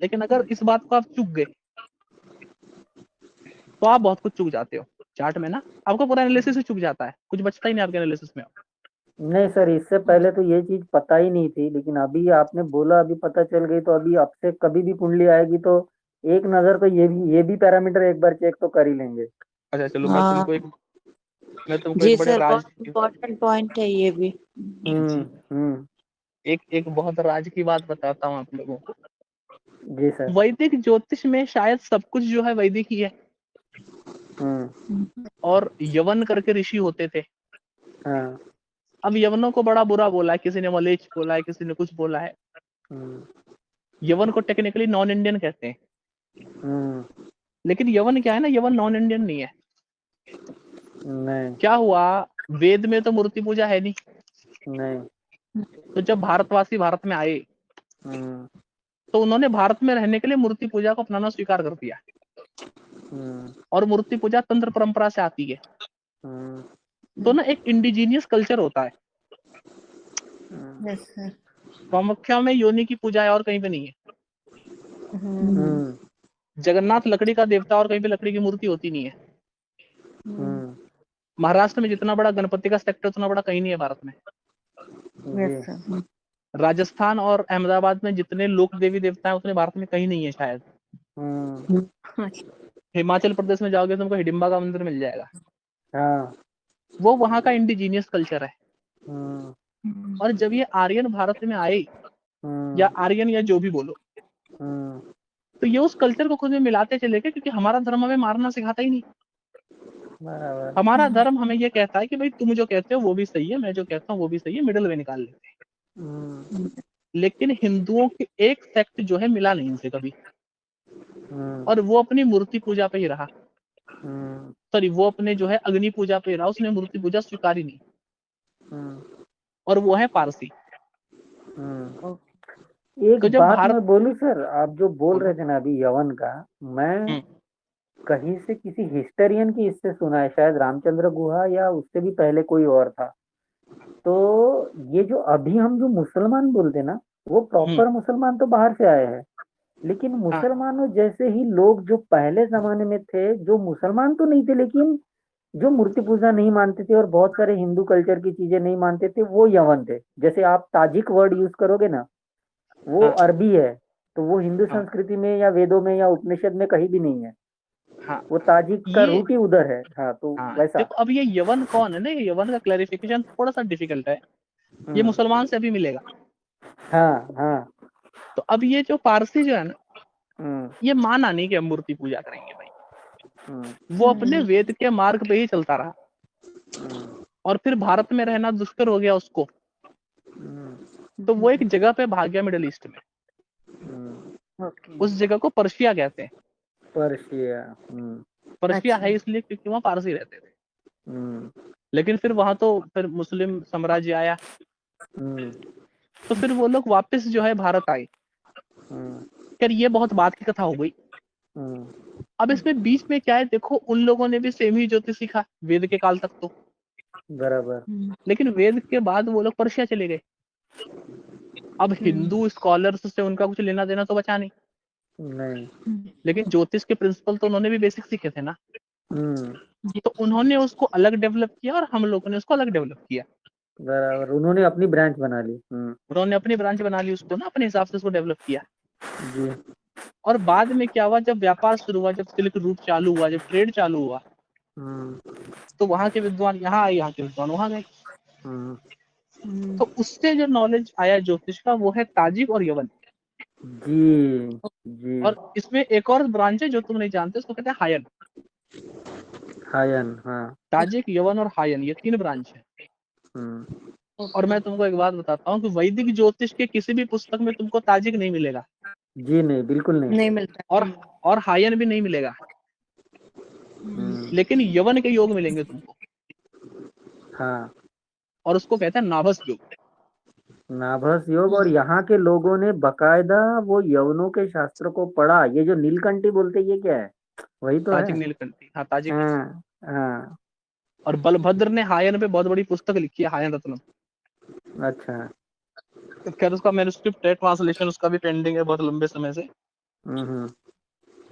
लेकिन अगर इस बात को आप चूक गए तो आप बहुत कुछ चूक जाते हो चार्ट में ना। आपको पूरा एनालिसिस ही चूक जाता है, कुछ बचता ही नहीं आपके एनालिसिस में। नहीं सर, इससे पहले तो ये चीज पता ही नहीं थी, लेकिन अभी आपने बोला, अभी पता चल गई, तो अभी आपसे कभी भी कुंडली आएगी तो एक नजर तो ये भी पैरामीटर एक बार चेक तो कर ही लेंगे। अच्छा चलो, मैं तुमको जी एक बड़े सर, राज बहुत इम्पोर्टेंट पॉइंट है ये भी। एक बहुत राज की बात बताता हूँ आप लोगों को। जी सर। वैदिक ज्योतिष में शायद सब कुछ जो है वैदिक ही है। और यवन करके ऋषि होते थे। अब यवनों को बड़ा बुरा बोला है, किसी ने मलेच्छ बोला है, किसी ने कुछ बोला है। यवन को टेक्निकली नॉन इंडियन कहते हैं, लेकिन यवन क्या है ना, यवन नॉन इंडियन नहीं है। नहीं। क्या हुआ, वेद में तो मूर्ति पूजा है नहीं। तो जब भारतवासी भारत में आए तो उन्होंने भारत में रहने के लिए मूर्ति पूजा को अपनाना स्वीकार कर दिया। और मूर्ति पूजा तंत्र परंपरा से आती है। तो ना एक इंडिजीनियस कल्चर होता है। कामाख्या में योनि की पूजा है और कहीं पे नहीं है। जगन्नाथ लकड़ी का देवता और कहीं पे लकड़ी की मूर्ति होती नहीं है। महाराष्ट्र में जितना बड़ा गणपति का सेक्टर उतना बड़ा कहीं नहीं है भारत में। राजस्थान और अहमदाबाद में जितने लोक देवी देवता हैं उतने भारत में कहीं नहीं है शायद। हिमाचल प्रदेश में जाओगे तुमको हिडिंबा का मंदिर मिल जाएगा। वो वहां का इंडिजीनियस कल्चर है। और जब ये आर्यन भारत में आए, या आर्यन या जो भी बोलो, तो ये उस कल्चर को खुद में मिलाते चले गए, क्योंकि हमारा धर्म हमें मारना सिखाता ही नहीं। हमारा धर्म हमें ये कहता है कि भाई तुम जो कहते हो वो भी सही है, मैं जो कहता हूँ वो भी सही है, मिडिल वे निकाल लेते हैं। लेकिन हिंदुओं के एक सेक्ट जो है मिला नहीं इनसे कभी, और वो अपनी मूर्ति पूजा पे ही रहा। सॉरी, वो अपने जो है अग्नि पूजा पे रहा, उसने मूर्ति पूजा स्वीकार ही नहीं। और वो है पारसी। एक तो बात मैं बोलूं सर, आप जो बोल रहे थे ना अभी यवन का, मैं कहीं से किसी हिस्टोरियन की इससे सुना है, शायद रामचंद्र गुहा या उससे भी पहले कोई और था। तो ये जो अभी हम जो मुसलमान बोलते ना, वो प्रॉपर मुसलमान तो बाहर से आए हैं, लेकिन मुसलमानों जैसे ही लोग जो पहले जमाने में थे, जो मुसलमान तो नहीं थे लेकिन जो मूर्ति पूजा नहीं मानते थे और बहुत सारे हिंदू कल्चर की चीजें नहीं मानते थे, वो यवन थे। जैसे आप ताजिक वर्ड यूज करोगे ना, वो अरबी है, तो वो हिंदू संस्कृति में या वेदों में या उपनिषद में कहीं भी नहीं है। वो ताजिक का रूट ही उधर है। तो वैसा। देखो अब ये यवन कौन है ना, ये यवन का क्लैरिफिकेशन थोड़ा सा डिफिकल्ट है। ये मुसलमान से अभी मिलेगा। तो अब ये जो पारसी जो है ना, ये माना नहीं कि हम मूर्ति पूजा करेंगे भाई। वो अपने वेद के मार्ग पे ही चलता रहा, और फिर भारत में रहना दुष्कर हो गया उसको, तो वो एक जगह पे भाग गया मिडिल ईस्ट में। ओके। उस जगह को पर्शिया कहते हैं। पर्शिया। पर्शिया अच्छा। है इसलिए क्योंकि वहाँ पारसी रहते थे, लेकिन फिर वहां तो फिर मुस्लिम साम्राज्य आया, तो फिर वो लोग वापस जो है भारत आए। खैर ये बहुत बात की कथा हो गई। अब इसमें बीच में क्या है, देखो उन लोगों ने भी सेम ही ज्योतिष सीखा वेद के काल तक तो, बराबर। लेकिन वेद के बाद वो लोग पर्शिया चले गए। अब हिंदू स्कॉलर्स से उनका कुछ लेना देना तो बचा नहीं, लेकिन ज्योतिष के प्रिंसिपल तो उन्होंने भी बेसिक सीखे थे ना, तो उन्होंने उसको अलग डेवलप किया और हम लोगों ने उसको अलग डेवलप किया। बराबर, उन्होंने अपनी ब्रांच बना ली। उन्होंने अपनी ब्रांच बना ली, उसको ना अपने हिसाब से उसको डेवलप किया। जी। और बाद में क्या हुआ, जब व्यापार शुरू हुआ, जब सिल्क रूट चालू हुआ, जब ट्रेड चालू हुआ, तो वहां के विद्वान यहाँ आए, यहाँ के विद्वान वहां गए। तो उससे जो नॉलेज आया ज्योतिष का वो है ताजिक और यवन। जी जी। और इसमें एक और ब्रांच है जो तुम नहीं जानते, उसको कहते हैं हायन। हायन, हाँ। ताजिक, यवन और हायन, ये 3 ब्रांच है। और मैं तुमको एक बात बताता हूँ कि वैदिक ज्योतिष के किसी भी पुस्तक में तुमको ताजिक नहीं मिलेगा। जी नहीं, बिल्कुल नहीं। नहीं मिलता। और हायन भी नहीं मिलेगा, लेकिन यवन के योग मिलेंगे तुमको। हाँ। और उसको कहते हैं नाभस योग। नाभस योग। और यहाँ के लोगों ने बकायदा वो यवनों के शास्त्र को पढ़ा। ये जो नीलकंठी बोलते ये क्या है? वही तो ताजिक है। नीलकंठी, हाँ ताजिक। हाँ हाँ। और बलभद्र ने हायन पे बहुत बड़ी पुस्तक लिखी है, हायन रत्नम। अच्छा। खैर उसका मैन्युस्क्रिप्ट है, ट्रांसलेशन उसका भी पेंडिंग है बहुत लंबे समय से।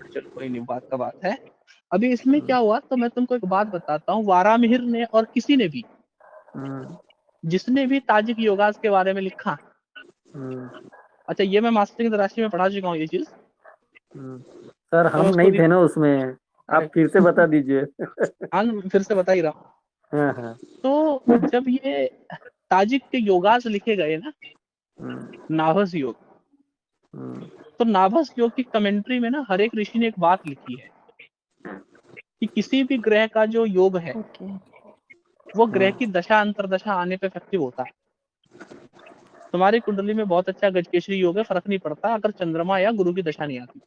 चलो कोई नहीं, बात का बात है। अभी इसमें क्या हुआ, तो मैं तुमको एक बात बताता हूँ। वारामिहिर ने और किसी ने भी, जिसने भी ताजिक योगास के बारे में लिखा, अच्छा ये मैं मास्टर की राशि में पढ़ा चुका हूँ ये चीज। सर तो हम मैं नहीं उसको थे ना उसमें, आप फिर से बता दीजिए। हाँ फिर से बता ही रहा हूँ। हाँ हाँ। तो जब ये ताजिक के योगास लिखे गए ना, नाभस योग, तो नाभस योग की कमेंट्री में ना हर एक ऋषि ने एक बात लिखी है कि किसी भी ग्रह का जो योग है वो ग्रह की दशा अंतरदशा आने पे इफेक्टिव होता है। तुम्हारी कुंडली में बहुत अच्छा गजकेशरी योग है, फर्क नहीं पड़ता अगर चंद्रमा या गुरु की दशा नहीं आती,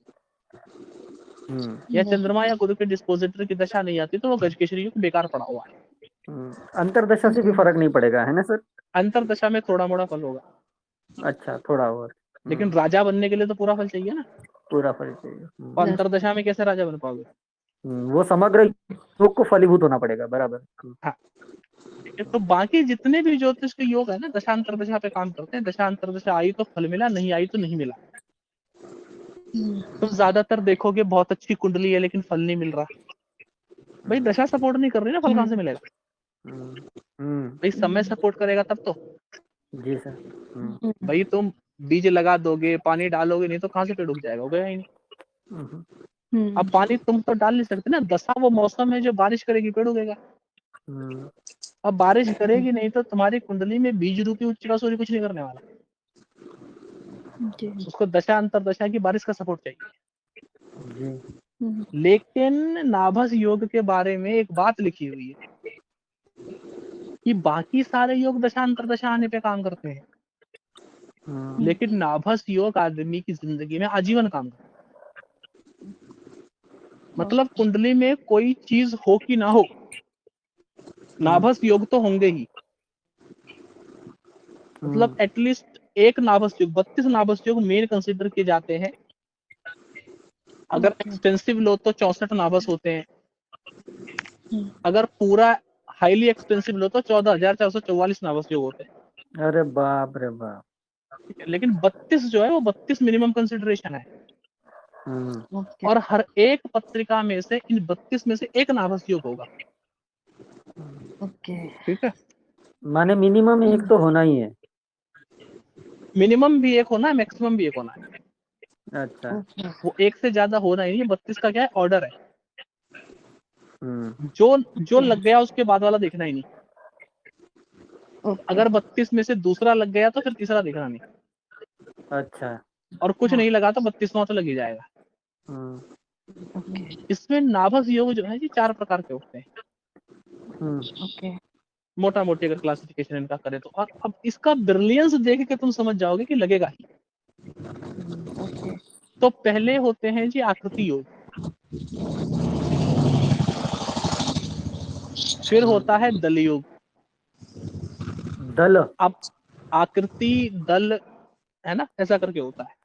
या चंद्रमा या गुरु के डिस्पोजिटर की दशा नहीं आती, तो वो गजकेशरी योग बेकार पड़ा हुआ है। अंतरदशा से भी फर्क नहीं पड़ेगा है ना सर? अंतरदशा में थोड़ा मोड़ा फल होगा, अच्छा, थोड़ा और। लेकिन राजा बनने के लिए तो पूरा फल चाहिए ना। पूरा फल चाहिए। और अंतरदशा में कैसे राजा बन पाओगे? वो समग्र योग को फलीभूत होना पड़ेगा। बराबर। हाँ, तो बाकी जितने भी ज्योतिष के योग है ना, दशांतर दशा पे काम करते हैं। दशांतर दशा आई तो फल मिला, नहीं आई तो नहीं मिला। तुम ज्यादातर देखोगे बहुत अच्छी कुंडली है लेकिन फल नहीं मिल रहा। भाई दशा सपोर्ट नहीं कर रही ना, फल कहां से मिलेगा? भाई समय सपोर्ट करेगा तब तो। जी सर। भाई तुम बीज लगा दोगे, पानी डालोगे नहीं तो कहां से पेड़ उग जाएगा? उगेगा ही नहीं। अब पानी तुम तो डाल नहीं सकते ना, दशा वो मौसम है जो बारिश करेगी पेड़ उगेगा। अब बारिश करेगी नहीं तो तुम्हारी कुंडली में बीज रूपी उच्च का सूर्य कुछ नहीं करने वाला। उसको दशा अंतर दशा की बारिश का सपोर्ट चाहिए। लेकिन नाभस योग के बारे में एक बात लिखी हुई है कि बाकी सारे योग दशा अंतर दशा आने पे काम करते हैं, लेकिन नाभस योग आदमी की जिंदगी में आजीवन काम करता है। मतलब कुंडली में कोई चीज हो कि ना हो, नाभस योग तो होंगे ही। मतलब एटलीस्ट एक नाभस योग, 32 नाभस योग मेन कंसिडर किए जाते हैं। अगर एक्सपेंसिव लो तो 64 नाभस होते हैं। अगर पूरा हाईली एक्सपेंसिव लो तो 14,444 नाभस योग होते हैं। अरे बाप रे बाप। लेकिन 32 जो है वो 32 मिनिमम कंसिडरेशन है। और हर एक पत्रिका में से इन 32 में से एक नाभस योग होगा। ठीक है, माने मिनिमम एक तो होना ही है। मिनिमम भी एक होना है, मैक्सिमम भी एक होना है। अच्छा। वो एक से ज्यादा होना ही नहीं। 32 का क्या है, ऑर्डर है। जो लग गया उसके बाद वाला देखना ही नहीं। अगर 32 में से दूसरा लग गया तो फिर तीसरा देखना नहीं। अच्छा। और कुछ नहीं लगा तो 32वां तो लग ही जाएगा। ओके इसमें नाभस योग जो है ये 4 प्रकार के होते हैं, ओके मोटा मोटी अगर क्लासिफिकेशन इनका करें तो। और अब इसका ब्रिलियंस देख के तुम समझ जाओगे कि लगेगा ही। ओके तो पहले होते हैं जी आकृति योग, फिर होता है दल योग। दल। अब आकृति दल है ना, ऐसा करके होता है।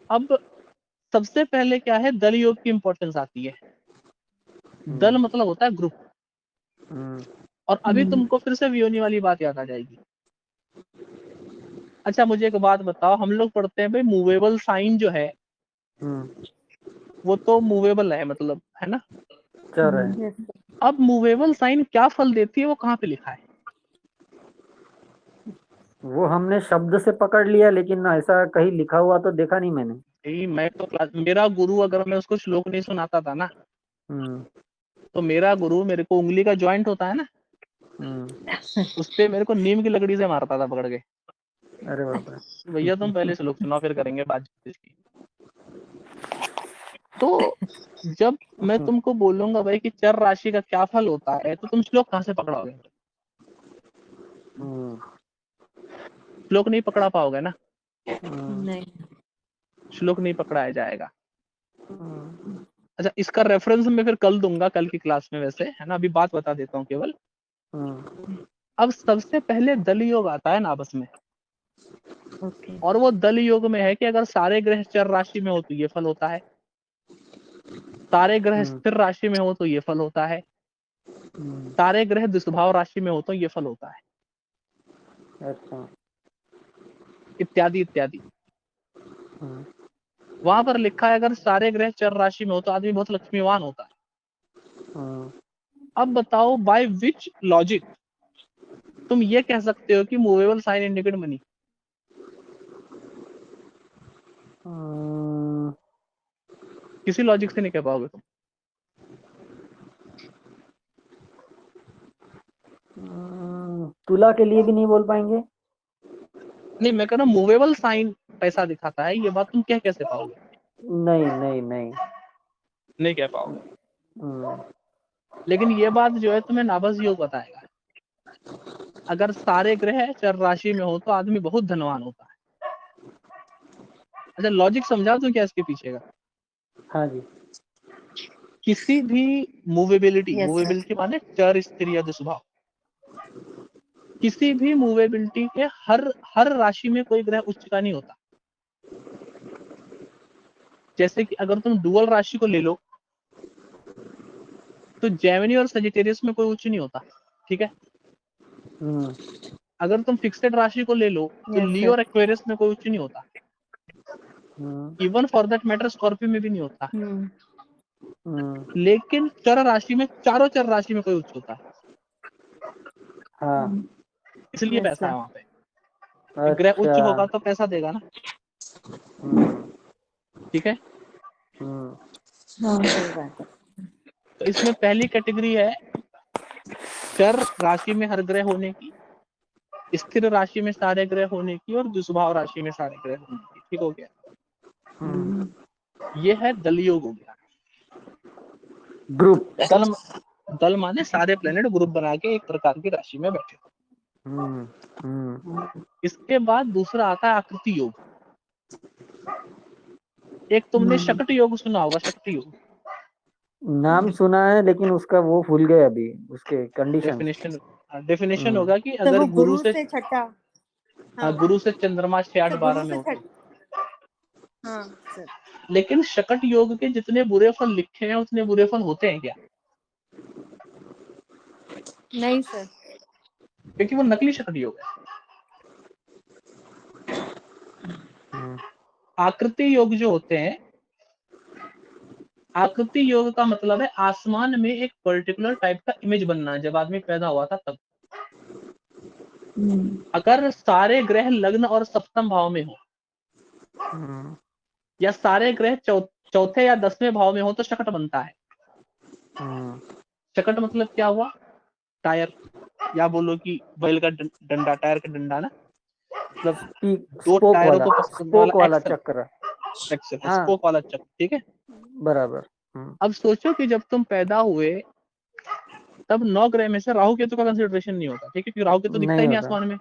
अब सबसे पहले क्या है, दल योग की इंपॉर्टेंस आती है। दल मतलब होता है ग्रुप। और अभी तुमको फिर से वियोनी वाली बात याद आ जाएगी। अच्छा मुझे एक बात बताओ, हम लोग पढ़ते हैं भाई मूवेबल साइन जो है वो तो मूवेबल है, मतलब है ना। चल रहा है। यस अब मूवेबल साइन क्या फल देती है वो कहाँ पे लिखा है? वो हमने शब्द से पकड़ लिया, लेकिन ऐसा कहीं लिखा हुआ तो देखा नहीं मैंने। मैं तो मेरा गुरु अगर मैं उसको श्लोक नहीं सुनाता था ना, तो मेरा गुरु मेरे को उंगली का जॉइंट होता है ना, उस पे मेरे को नीम की लकड़ी से मारता था पकड़ के। अरे बाप रे। भैया तुम पहले श्लोक सुनाओ फिर करेंगे बातचीत इसकी। तो जब मैं तुमको बोलूंगा भाई कि चर राशि का क्या फल होता है, तो तुम श्लोक कहाँ से पकड़ोगे? श्लोक नहीं पकड़ा पाओगे ना, नहीं श्लोक नहीं पकड़ाया जाएगा। अच्छा इसका रेफरेंस मैं फिर कल दूंगा, कल की क्लास में, वैसे है ना, अभी बात बता देता हूँ केवल। अब सबसे पहले दल योग आता है नाभस में, ओके और वो दल योग में है कि अगर सारे ग्रह चर राशि में हो तो ये फल होता है, सारे ग्रह स्थिर राशि में हो तो ये फल होता है, सारे ग्रह दुष्भाव राशि में हो तो ये फल होता है, अच्छा। इत्यादि इत्यादि। वहां पर लिखा है अगर सारे ग्रह चर राशि में हो तो आदमी बहुत लक्ष्मीवान होता है। अब बताओ बाय विच लॉजिक तुम ये कह सकते हो कि मूवेबल साइन इंडिकेट मनी? किसी लॉजिक से नहीं कह पाओगे तुम। तुला के लिए भी नहीं बोल पाएंगे। नहीं मैं कह रहा हूँ मूवेबल साइन पैसा दिखाता है, ये बात तुम कह कैसे पाओगे? नहीं नहीं नहीं नहीं कह पाओगे। लेकिन ये बात जो है तुम्हें नाभस योग बताएगा, अगर सारे ग्रह चर राशि में हो तो आदमी बहुत धनवान होता है। अच्छा लॉजिक समझा दूं क्या इसके पीछे का? हाँ जी। किसी भी मूवेबिलिटी, Yes, sir. मूवेबिलिटी माने चर स्थिर या दुष्भाव, किसी भी मूवेबिलिटी के हर राशि में कोई ग्रह उच्च का नहीं होता। जैसे कि अगर तुम डुअल राशि को ले लो तो जेमिनी और सजिटेरियस में कोई उच्च नहीं होता, ठीक है। अगर तुम फिक्सेड राशि को ले लो तो Yes, लियो sir. और एक्वेरियस में कोई उच्च नहीं होता, even for that matter Scorpio में भी नहीं होता। लेकिन चर राशि में, चारों चर राशि में कोई उच्च होता है। हाँ। इसलिए Yes, पैसा है sir. वहां पे। ग्रह उच्च अच्छा। होगा तो पैसा देगा ना, ठीक है। हाँ सही बात है। तो इसमें पहली कैटेगरी है चर राशि में हर ग्रह होने की, स्थिर राशि में सारे ग्रह होने की, और दुष्भाव राशि में सारे ग्रह होने की। ठीक हो गया। ये है दल योग हो गया। ग्रुप। दल माने सारे प्लेनेट ग्रुप बना के एक प्रकार की राशि में बैठे। इसके बाद दूसरा आता है आकृति योग। एक तुमने शकट योग सुना होगा, शकट योग। नाम सुना है लेकिन उसका वो भूल गए अभी, उसके कंडीशन। डेफिनेशन होगा कि तो अगर वो गुरु से छठा। हाँ, गुरु से चंद्रमा 6 8 तो 12 गुरु में से हो। हाँ सर। लेकिन शकट योग के जितने बुरे फल लिखे हैं उतने बुरे फल होते हैं क्या? नहीं सर। क्योंकि वो नकली शकट योग है। आकृति योग जो होते हैं, आकृति योग का मतलब है आसमान में एक पर्टिकुलर टाइप का इमेज बनना। जब आदमी पैदा हुआ था तब, अगर सारे ग्रह लग्न और सप्तम भाव में हो, या सारे ग्रह चौथे या 10वें भाव में हो तो शकट बनता है। शकट मतलब क्या हुआ? टायर, या बोलो कि बैल का डंडा, टायर का डंडा ना, मतलब दो स्पोक टायरों वाला, को पकड़ने स्पोक वाला एक्सल। चक्र। सेक्शन, हाँ स्पोक वाला चक्र, ठीक है। बराबर। अब सोचो कि जब तुम पैदा हुए तब 9 ग्रह में से राहु केतु का कंसिडरेशन नहीं होता, ठीक है, क्योंकि राहु केतु दिखता नहीं ही नहीं होता, आसमान में,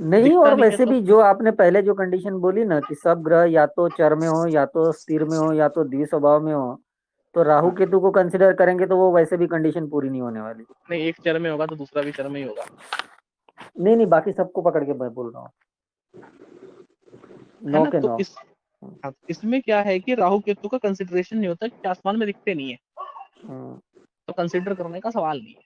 नहीं। दिखता और नहीं है वैसे तो भी जो आपने पहले जो कंडीशन बोली ना कि सब ग्रह या तो चर में हो, या तो स्थिर में हो, या तो द्विस्वभाव में हो, तो राहु हाँ, केतु को कंसिडर करेंगे तो वो वैसे भी कंडीशन पूरी नहीं होने वाली। नहीं, एक चर में होगा तो दूसरा भी चर में ही होगा। नहीं नहीं, बाकी सबको पकड़ के मैं बोल रहा हूँ, है 9 ना। के तो 9। हाँ, इसमें क्या है कि राहु केतु का कंसिडरेशन नहीं होता क्योंकि आसमान में दिखते नहीं है, तो कंसिडर करने का सवाल नहीं है।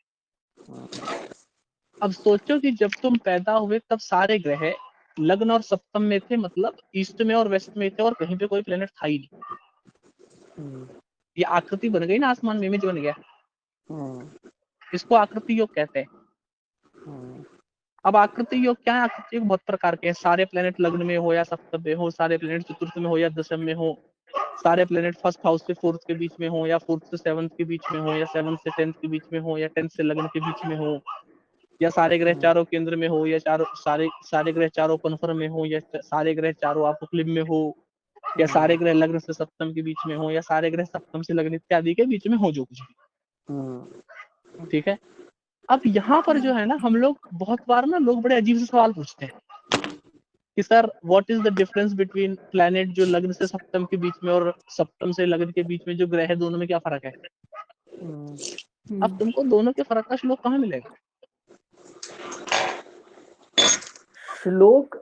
अब सोचो कि जब तुम पैदा हुए तब सारे ग्रह लग्न और सप्तम में थे, मतलब ईस्ट में और वेस्ट में थे, और कहीं पे कोई प्लेनेट था ही नहीं। ये आकृति बन गई ना, आसमान में इमेज बन गया, इसको आकृति योग कहते हैं। अब आकृति योग क्या है? आकृति योग बहुत प्रकार के हैं, सारे प्लेनेट लग्न में हो या सप्तम में हो, सारे प्लेनेट चतुर्थ में हो या दशम में हो, सारे प्लेनेट फर्स्ट हाउस से फोर्थ के बीच में हो, या फोर्थ से सेवंथ के बीच में हो, या सेवंथ से 10th के बीच में हो, या 10th से लग्न के बीच में हो, या सारे ग्रह चारों केंद्र में हो, या सारे ग्रह चारों कन्फर्म में हो, या सारे ग्रह चारों आपोक्लिप में हो, या सारे ग्रह लग्न से सप्तम के बीच में हो, या सारे ग्रह सप्तम से लग्न इत्यादि के बीच में हो, जो कुछ भी, ठीक है। अब यहाँ पर जो है ना, हम लोग बहुत बार ना, लोग बड़े अजीब से सवाल पूछते हैं कि sir what is the difference between planet जो लग्न से सप्तम के बीच में और सप्तम से लग्न के बीच में जो ग्रह है, दोनों में क्या फर्क है? अब तुमको दोनों के फर्क का श्लोक कहाँ मिलेगा? श्लोक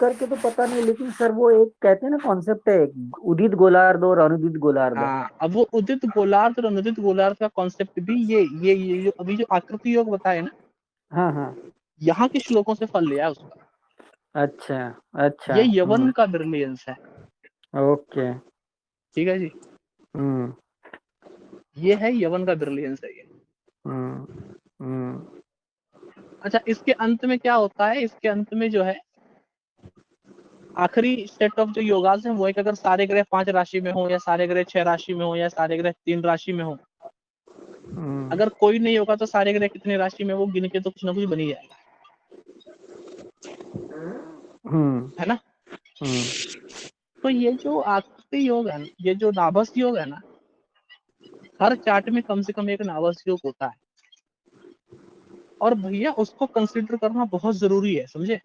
करके तो पता नहीं, लेकिन सर वो एक कहते हैं ना कॉन्सेप्ट है, उदित गोलार्ध और अनुदित गोलार्ध। हाँ, अब वो उदित गोलार्ध और अनुदित गोलार्ध का कॉन्सेप्ट भी ये जो अभी जो आकृति योग बताए ना, हाँ हाँ, यहाँ के श्लोकों से फल लिया उसका। अच्छा अच्छा। ये यवन का ब्रिलियंस है, ओके, ठीक है जी, ये है यवन का ब्रिलियंस है ये। अच्छा, इसके अंत में क्या होता है? इसके अंत में जो है आखिरी सेट ऑफ जो योगास है वो एक, अगर सारे ग्रह 5 राशि में हो, या सारे ग्रह 6 राशि में हो, या सारे ग्रह 3 राशि में हो, अगर कोई नहीं होगा तो सारे ग्रह कितने राशि में, वो गिन के तो कुछ ना कुछ बन ही जाएगा, है ना। तो ये जो आकृति योग है, ये जो नाभस योग है ना, हर चार्ट में कम से कम एक नाभस योग होता है, और भैया उसको कंसिडर करना बहुत जरूरी है, समझे।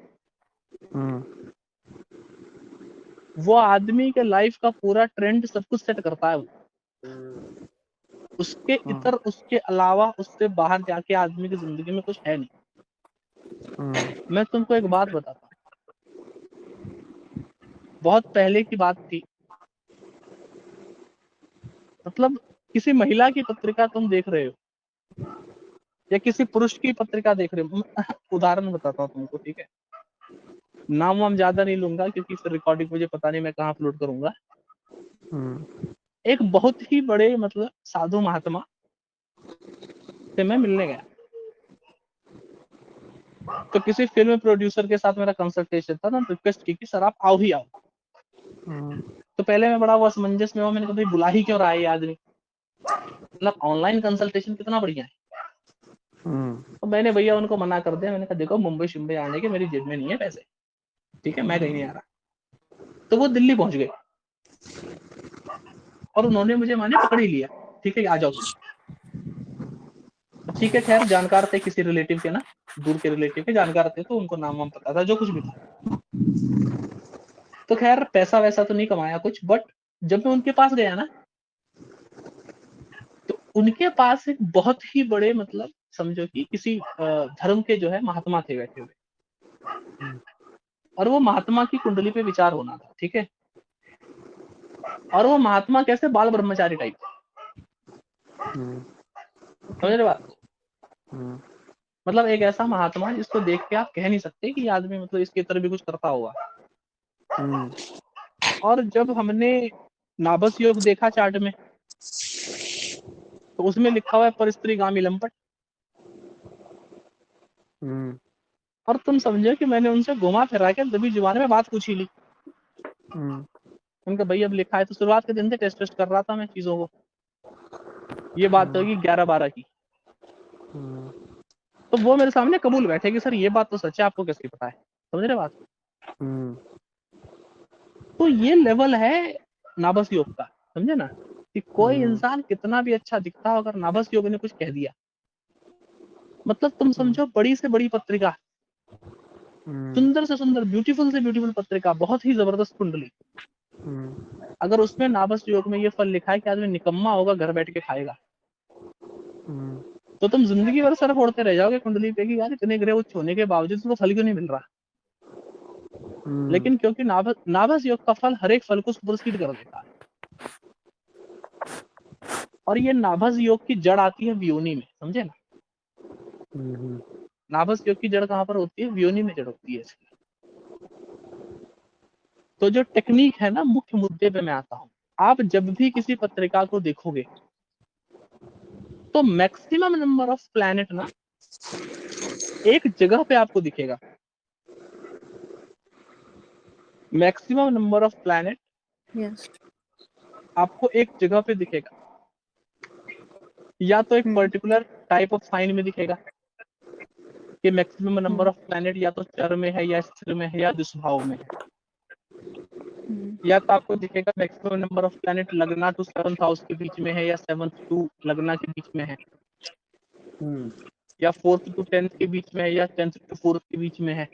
वो आदमी के लाइफ का पूरा ट्रेंड सब कुछ सेट करता है वो। उसके इतर, उसके अलावा, उससे बाहर जाके आदमी की जिंदगी में कुछ है नहीं। मैं तुमको एक बात बताता हूँ, बहुत पहले की बात थी, मतलब किसी महिला की पत्रिका तुम देख रहे हो, या किसी पुरुष की पत्रिका देख रहे हो, उदाहरण बताता हूँ तुमको, ठीक है, नाम वाम ज्यादा नहीं लूंगा क्योंकि इस रिकॉर्डिंग मुझे पता नहीं मैं कहाँ अपलोड करूंगा। एक बहुत ही बड़े मतलब साधु महात्मा से मैं मिलने गया, तो किसी फिल्म प्रोड्यूसर के साथ मेरा कंसल्टेशन था ना, रिक्वेस्ट की कि सर आप आओ ही आओ। तो पहले मैं बड़ा वो असमंजस में हुआ, मैंने कहा भाई बुला ही क्यों रहा है ये आदमी, मतलब ऑनलाइन कंसल्टेशन कितना बढ़िया है। तो मैंने भैया उनको मना कर दिया, मैंने कहा देखो मुंबई शुंबई आने के मेरी जेब में नहीं है पैसे, ठीक है, मैं कहीं नहीं आ रहा। तो वो दिल्ली पहुंच गए और उन्होंने मुझे माने पकड़ ही लिया, ठीक है आ जाओ। ठीक है, खैर जानकार थे किसी रिलेटिव के ना, दूर के रिलेटिव के जानकार थे, तो उनको नाम वाम पता था, जो कुछ भी था। तो खैर पैसा वैसा तो नहीं कमाया कुछ, बट जब मैं उनके पास गया ना, तो उनके पास एक बहुत ही बड़े, मतलब समझो कि किसी धर्म के जो है महात्मा थे बैठे हुए, और वो महात्मा की कुंडली पे विचार होना था, ठीक है। और वो महात्मा कैसे, बाल ब्रह्मचारी टाइप, समझ रहे बात। मतलब एक ऐसा महात्मा जिसको देख के आप कह नहीं सकते कि आदमी मतलब इसके तरह भी कुछ करता होगा। और जब हमने नाभस योग देखा चार्ट में, तो उसमें लिखा हुआ है परिस्त्रीगामी लंपट। और तुम समझो कि मैंने उनसे घुमा फिरा के दबी जुबान में बात पूछी ली। उनका भाई अब लिखा है, तो शुरुआत के दिन से टेस्ट कर रहा था मैं चीजों को। ये बात होगी 11-12 की। तो वो मेरे सामने कबूल बैठे कि सर ये बात तो सच है, आपको कैसे पता है, समझ रहे बात। तो ये लेवल है नाभस योग का, समझे ना, कि कोई इंसान कितना भी अच्छा दिखता हो, अगर नाभस योग ने कुछ कह दिया, मतलब तुम समझो बड़ी से बड़ी पत्रिका, सुंदर से सुंदर, ब्यूटीफुल से ब्यूटीफुल पत्रिका, बहुत ही जबरदस्त कुंडली, अगर उसमें नाभस योग में ये फल लिखा है कि आदमी निकम्मा होगा, घर बैठ के खाएगा, तो तुम जिंदगी भर सर फोड़ते रह जाओगे कुंडली पे कि यार इतने ग्रह उच्च होने के बावजूद तुमको फल क्यों नहीं मिल रहा। लेकिन क्योंकि नाभस योग का फल हर एक फल को सुपरसीड कर देता है। और ये नाभस योग की जड़ आती है वियोनि में, समझे ना। नाभस योग की जड़ कहाँ पर होती है, वियोनि में जड़ होती है इसकी। तो जो टेक्निक है ना, मुख्य मुद्दे पे मैं आता हूँ। आप जब भी किसी पत्रिका को देखोगे तो मैक्सिमम नंबर ऑफ प्लैनेट ना एक जगह पे आपको दिखेगा। मैक्सिमम नंबर ऑफ प्लैनेट आपको एक जगह पे दिखेगा, या तो एक पर्टिकुलर टाइप ऑफ साइन में दिखेगा कि मैक्सिमम नंबर ऑफ प्लैनेट या तो चर में है, या स्थिर में है, या दुष्भाव में है, या तो आपको दिखेगा मैक्सिमम नंबर ऑफ प्लैनेट लगना टू 7th हाउस के बीच में है, या 7th टू लगना के बीच में है, या 4th टू 10th के बीच में है, या 10th टू 4th के बीच में है,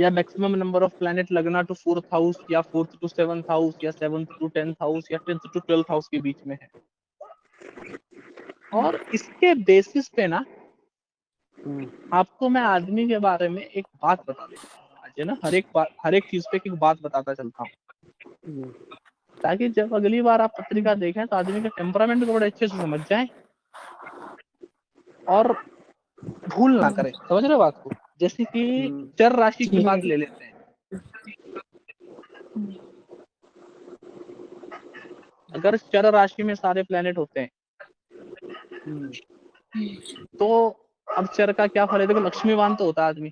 या मैक्सिमम नंबर ऑफ प्लैनेट लगना टू 4th हाउस, या 4th टू 7th हाउस, या 7th टू 10th हाउस, या 10th टू 12th हाउस के बीच में है। और इसके बेसिस पे ना आपको मैं आदमी के बारे में एक बात बता देता हूँ आज, है ना, हर एक चीज पे एक बात बताता चलता हूँ, ताकि जब अगली बार आप पत्रिका देखें तो आदमी का टेम्परामेंट को बड़े अच्छे से समझ जाए और भूल ना करें। समझ रहे हो बात को। जैसे कि चर राशि की बात ले लेते हैं। अगर चर राशि में सारे प्लेनेट होते हैं तो अब चर का क्या फल है, देखो लक्ष्मीवान तो होता है आदमी,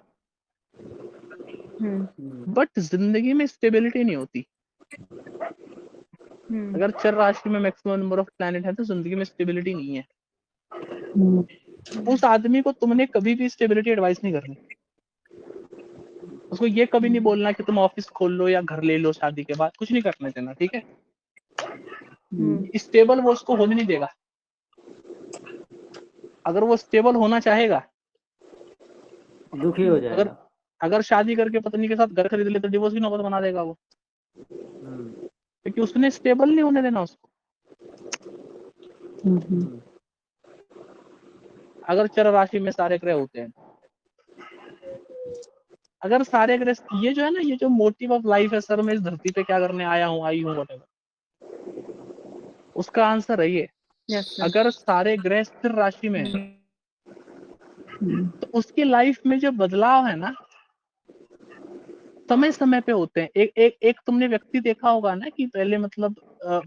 बट जिंदगी में स्टेबिलिटी नहीं होती। अगर चर राशि में मैक्सिमम नंबर ऑफ प्लैनेट है तो जिंदगी में स्टेबिलिटी नहीं है। उस आदमी को तुमने कभी भी स्टेबिलिटी एडवाइस नहीं करनी। उसको ये कभी नहीं बोलना कि तुम ऑफिस खोल लो या घर ले लो शादी के बाद, कुछ नहीं करने देना, ठीक है। स्टेबल वो उसको होने नहीं देगा। अगर वो स्टेबल होना चाहेगा, दुखी हो जाएगा। अगर शादी करके पत्नी के साथ घर खरीद ले तो डिवोर्स की नौबत बना देगा वो, क्योंकि उसने स्टेबल नहीं होने देना उसको। अगर चर राशि में सारे ग्रह होते हैं, अगर सारे ग्रह, ये जो है ना, ये जो मोटिव ऑफ लाइफ है, सर मैं इस धरती पे क्या करने आया हूँ, आई हूँ, वhatever, उसका आंसर है ये। अगर सारे ग्रह स्थिर राशि में है तो उसकी लाइफ में जो बदलाव है ना समय समय पे होते हैं। एक तुमने व्यक्ति देखा होगा ना कि पहले मतलब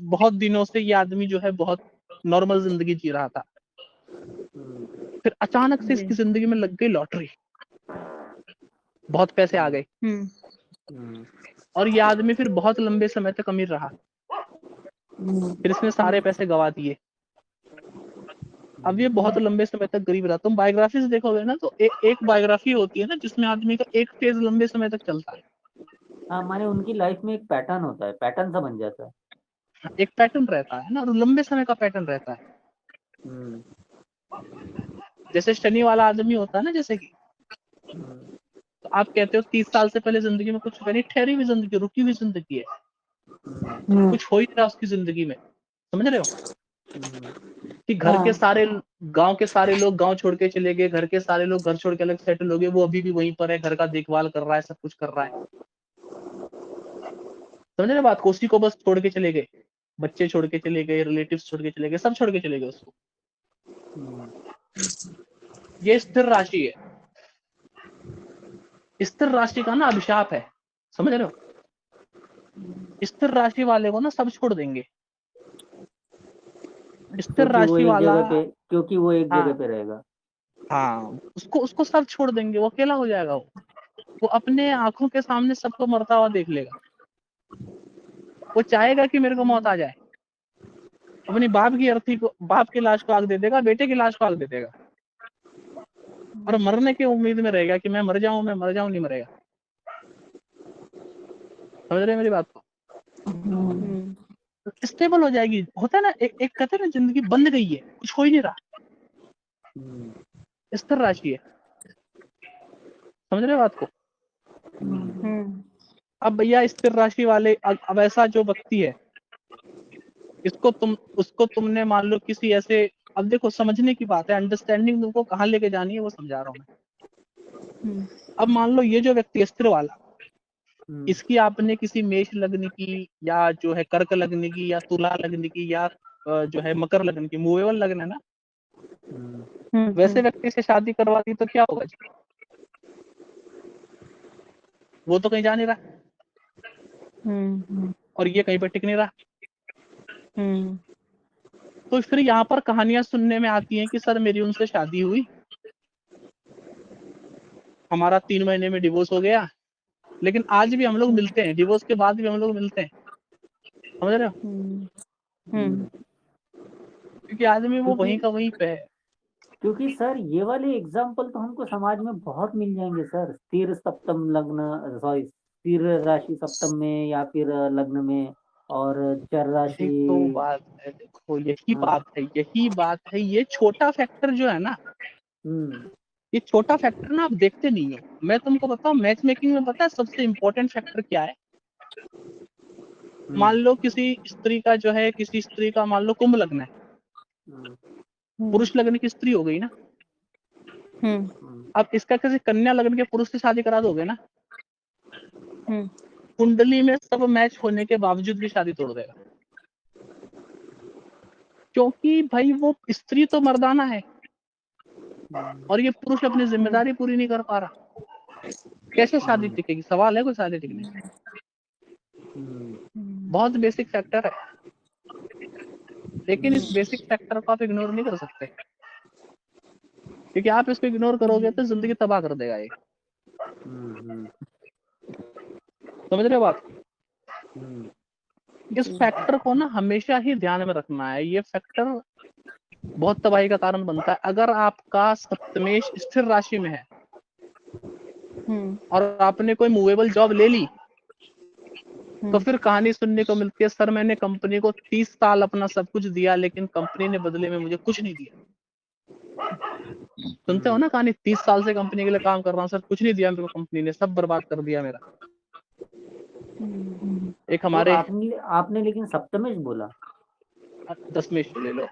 बहुत दिनों से ये आदमी जो है बहुत नॉर्मल जिंदगी जी रहा था, फिर अचानक से इसकी जिंदगी में लग गई लॉटरी, बहुत पैसे आ गए, और ये आदमी फिर बहुत लंबे समय तक अमीर रहा, फिर इसने सारे पैसे गवा दिए, अब ये बहुत लंबे समय तक गरीब रहा। तुम बायोग्राफीज देखोगे ना तो एक बायोग्राफी होती है ना जिसमें आदमी का एक फेज लंबे समय तक चलता है। हाँ, माने उनकी लाइफ में एक पैटर्न होता है, पैटर्न सा बन जाता है, एक पैटर्न रहता है ना, और लंबे समय का पैटर्न रहता है। जैसे शनि वाला आदमी होता है ना, जैसे कि तो आप कहते हो 30 साल से पहले जिंदगी में कुछ नहीं, ठहरी हुई जिंदगी, रुकी हुई जिंदगी है, कुछ हो ही नहीं रहा उसकी जिंदगी में, समझ रहे हो। कि घर के सारे गांव के सारे लोग गांव छोड़ के चले गए, घर के सारे लोग घर छोड़ के अलग सेटल हो गए, वो अभी भी वहीं पर है, घर का देखभाल कर रहा है, सब कुछ कर रहा है, समझ रहे बात को। उसी को बस छोड़ के चले गए, बच्चे छोड़ के चले गए, रिलेटिव्स छोड़ के चले गए, सब छोड़ के चले गए उसको। ये स्थिर राशि है। स्थिर राशि का ना अभिशाप है, समझ रहे हो। स्थिर राशि वाले को ना सब छोड़ देंगे। स्थिर राशि वाला, क्योंकि वो एक जगह पे रहेगा। हाँ, उसको सब छोड़ देंगे, वो अकेला हो जाएगा। वो अपने आंखों के सामने सबको मरता हुआ देख लेगा। वो चाहेगा कि मेरे को मौत आ जाए, अपनी बाप की अर्थी को, बाप की लाश को आग दे देगा, बेटे की लाश को आग दे देगा, और मरने की उम्मीद में रहेगा कि मैं मर जाऊं, नहीं मरेगा। समझ रहे हैं मेरी बात को? स्टेबल हो जाएगी। होता है ना, एक कहते हैं ना, जिंदगी बंद गई है, कुछ हो ही नहीं रहा, स्थिर राशि है। समझ रहे हो बात को? अब भैया स्थिर राशि वाले, अब ऐसा जो व्यक्ति है, उसको तुमने मान लो किसी ऐसे, अब देखो समझने की बात है, अंडरस्टैंडिंग तुमको कहाँ लेके जानी है वो समझा रहा हूँ मैं। अब मान लो ये जो व्यक्ति है स्थिर वाला, इसकी आपने किसी मेष लग्न की, या जो है कर्क लग्न की, या तुला लग्न की, या जो है मकर लग्न की, मूवेबल लग्न है ना, वैसे व्यक्ति से शादी करवा दी तो क्या होगा जी? वो तो कहीं जा नहीं रहा, और ये कहीं पर टिक नहीं रहा। तो फिर यहाँ पर कहानियां सुनने में आती हैं कि सर मेरी उनसे शादी हुई, हमारा 3 महीने में डिवोर्स हो गया, लेकिन आज भी हम लोग मिलते हैं, डिवोर्स के बाद भी हम लोग मिलते हैं। समझ रहे हो? क्योंकि आदमी वो वहीं का वहीं पे है। क्योंकि सर ये वाले एग्जाम्पल तो हमको समाज में बहुत मिल जाएंगे सर, स्थिर सप्तम लग्न, सॉरी स्थिर राशि सप्तम में या फिर लग्न में, और चर राशि। यही तो बात है, देखो यही बात है, ये छोटा फैक्टर जो है ना, ये छोटा फैक्टर ना आप देखते नहीं हो। मैं तुमको बताऊं, मैच मेकिंग में पता है सबसे इम्पोर्टेंट फैक्टर क्या है? मान लो किसी स्त्री का जो है, किसी स्त्री का मान लो कुंभ लग्न है, पुरुष लग्न की स्त्री हो गई ना, अब इसका किसी कन्या लग्न के पुरुष से शादी करा दोगे ना, कुंडली में सब मैच होने के बावजूद भी शादी तोड़ देगा। क्योंकि भाई वो स्त्री तो मर्दाना है, और ये पुरुष अपनी जिम्मेदारी पूरी नहीं कर पा रहा, कैसे शादी टिकेगी? सवाल है कोई शादी टिकने का? बहुत बेसिक फैक्टर है, लेकिन इस बेसिक फैक्टर को आप इग्नोर नहीं कर सकते, क्योंकि आप इसको इग्नोर करोगे तो जिंदगी तबाह कर देगा ये। समझ रहे हो बात? इस फैक्टर को ना हमेशा ही ध्यान में रखना है, ये फैक्टर बहुत तबाही का कारण बनता है। अगर आपका सप्तमेश स्थिर राशि में है और आपने कोई मूवेबल जॉब ले ली, तो फिर कहानी सुनने को मिलती है, सर मैंने कंपनी को 30 साल अपना सब कुछ दिया, लेकिन कंपनी ने बदले में मुझे कुछ नहीं दिया। सुनते हो ना कहानी, 30 साल से कंपनी के लिए काम कर रहा हूँ सर, कुछ नहीं दिया मेरे को कंपनी ने, सब बर्बाद कर दिया मेरा। एक हमारे तो आपने लेकिन सप्तमेश बोला, दशमेश ले लो।